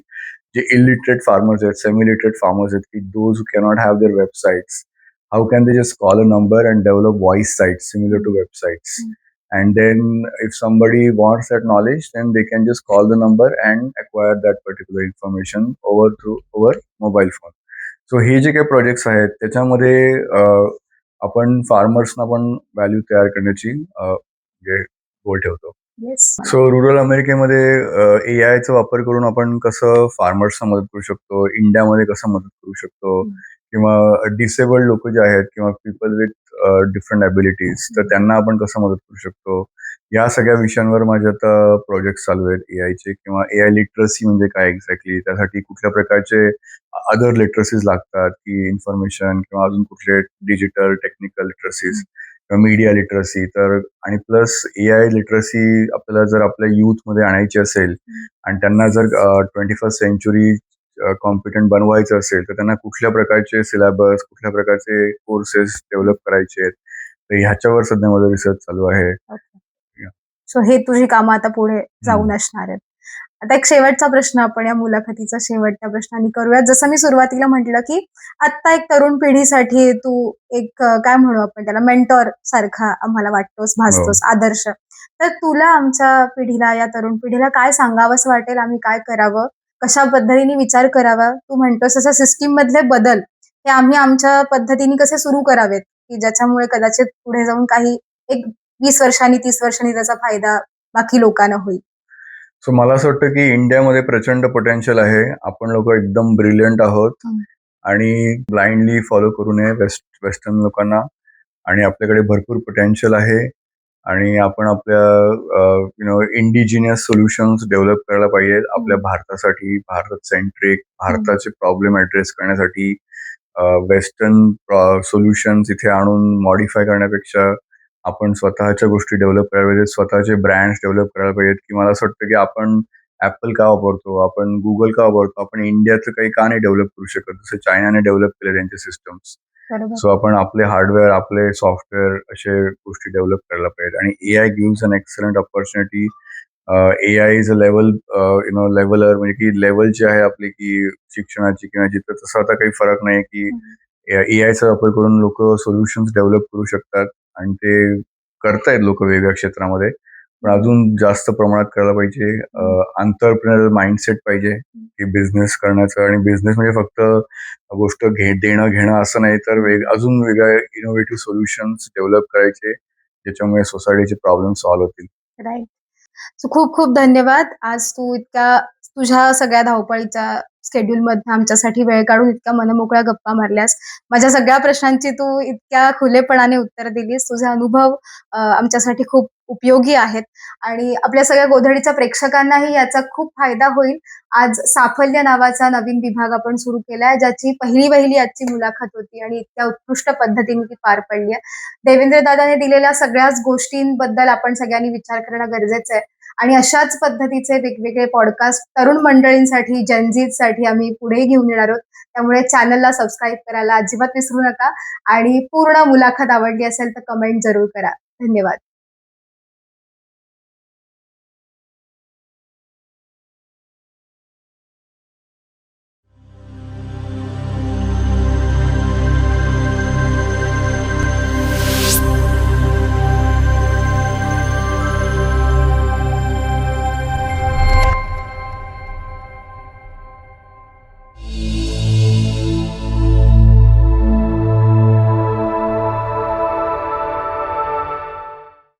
जे इलिटरेट फार्मर्स आहेत, सेमी लिटरेट फार्मर्स आहेत की those who cannot have their websites, how can they just call a number and develop voice sites similar to websites. And then if somebody wants that knowledge, then they can just call the number and acquire that particular information over mobile phone. So हे जे काही projects आहेत त्याच्यामध्ये आपण फार्मर्सना पण value तयार करण्याची म्हणजे गोल ठेवतो. येस. सो रुरल अमेरिकेमध्ये AIचा वापर करून आपण कसं फार्मर्सना मदत करू शकतो, इंडियामध्ये कसं मदत करू शकतो किंवा डिसेबल्ड लोक जे आहेत किंवा पीपल विथ डिफरंट ॲबिलिटीज तर त्यांना आपण कसं मदत करू शकतो, या सगळ्या विषयांवर माझे आता प्रोजेक्ट चालू आहेत AIचे. किंवा AI लिटरसी म्हणजे काय एक्झॅक्टली, त्यासाठी कुठल्या प्रकारचे अदर लिटरसीज लागतात की इन्फॉर्मेशन किंवा अजून कुठले डिजिटल टेक्निकल लिटरसीज किंवा मीडिया लिटरसी. तर आणि प्लस AI लिटरसी आपल्याला जर आपल्या युथमध्ये आणायची असेल आणि त्यांना जर 21st सेंचुरी कॉम्पिटंट बनवायचं असेल तर त्यांना कुठल्या प्रकारचे सिलेबस, कुठल्या प्रकारचे कोर्सेस डेव्हलप करायचे आहेत, तर ह्याच्यावर सध्या माझा रिसर्च चालू आहे. सो हे तुझी कामं आता पुढे जाऊन असणार आहेत. आता एक शेवटचा प्रश्न आपण या मुलाखतीचा शेवटच्या प्रश्नाने करूयात. जसं मी सुरुवातीला म्हटलं की आता एक तरुण पिढीसाठी तू एक काय म्हणू आपण त्याला मेंटॉर सारखा आम्हाला वाटतोस, भासतोस, आदर्श. तर तुला आमच्या पिढीला, या तरुण पिढीला काय सांगावंसं वाटेल? आम्ही काय करावं? कशा पद्धतीने विचार करावा? तू म्हणतोस तसं सिस्टीम मधले बदल हे आम्ही आमच्या पद्धतीने कसे सुरू करावेत की ज्याच्यामुळे कदाचित पुढे जाऊन काही एक 20 वर्षांनी, 30 वर्षांनी त्याचा फायदा बाकी लोकांना होईल? सो मला असं वाटतं की इंडियामध्ये प्रचंड पोटेन्शियल आहे. आपण लोक एकदम ब्रिलियंट आहोत आणि ब्लाइंडली फॉलो करू नये वेस्टर्न लोकांना. आणि आपल्याकडे भरपूर पोटेन्शियल आहे आणि आपण आपल्या इंडिजिनियस सोल्युशन्स डेव्हलप करायला पाहिजेत आपल्या भारतासाठी, भारत सेंट्रिक, भारताचे प्रॉब्लेम ऍड्रेस करण्यासाठी. वेस्टर्न सोल्युशन्स इथे आणून मॉडिफाय करण्यापेक्षा आपण स्वतःच्या गोष्टी डेव्हलप करायला पाहिजेत, स्वतःचे ब्रँड्स डेव्हलप करायला पाहिजेत, की मला असं वाटतं की आपण ऍपल का वापरतो, आपण गुगल का वापरतो, आपण इंडियाचं काही का नाही डेव्हलप करू शकत, जसं चायनाने डेव्हलप केले त्यांचे सिस्टम्स. बरोबर. सो आपण आपले हार्डवेअर, आपले सॉफ्टवेअर असे गोष्टी डेव्हलप करायला पाहिजेत. आणि AI gives an excellent opportunity. AI is a level leveler, म्हणजे की लेवल जी आहे आपली की शिक्षणाची किंवा जिथं, तसं आता काही फरक नाही की एआयचा वापर करून लोक सोल्युशन्स डेव्हलप करू शकतात आणि ते करतायत लोक वेगवेगळ्या क्षेत्रामध्ये. पण अजून जास्त प्रमाणात करायला पाहिजे. एंटरप्रेन्योरल माइंडसेट पाहिजे की बिझनेस करण्याचं, आणि बिझनेस म्हणजे फक्त गोष्ट देणं घेणं असं नाही, तर अजून वेगळ्या इनोव्हेटिव्ह सोल्युशन्स डेव्हलप करायचे ज्याच्यामुळे सोसायटीचे प्रॉब्लेम सॉल्व्ह होतील. राईट. सो खूप खूप धन्यवाद. आज तू इतक्या तुझ्या सगळ्या धावपळीच्या शेड्यूलमधनं आमच्यासाठी वेळ काढून इतक्या मनमोकळ्या गप्पा मारल्यास. माझ्या सगळ्या प्रश्नांची तू इतक्या खुलेपणाने उत्तर दिलीस. तुझे अनुभव आमच्यासाठी खूप उपयोगी आहेत आणि आपल्या सगळ्या गोधडीच्या प्रेक्षकांनाही याचा खूप फायदा होईल. आज साफल्य नावाचा नवीन विभाग आपण सुरू केलाय, ज्याची पहिली आजची मुलाखत होती आणि इतक्या उत्कृष्ट पद्धतीने ती पार पडली आहे. देवेंद्र दादाने दिलेल्या सगळ्याच गोष्टींबद्दल आपण सगळ्यांनी विचार करणं गरजेचं आहे आणि अशाच पद्धतीचे वेगवेगळे पॉडकास्ट तरुण मंडळींसाठी, जनझीसाठी आम्ही पुढे घेऊन येणार आहोत. त्यामुळे चॅनलला सबस्क्राईब करायला अजिबात विसरू नका आणि पूर्ण मुलाखत आवडली असेल तर कमेंट जरूर करा. धन्यवाद.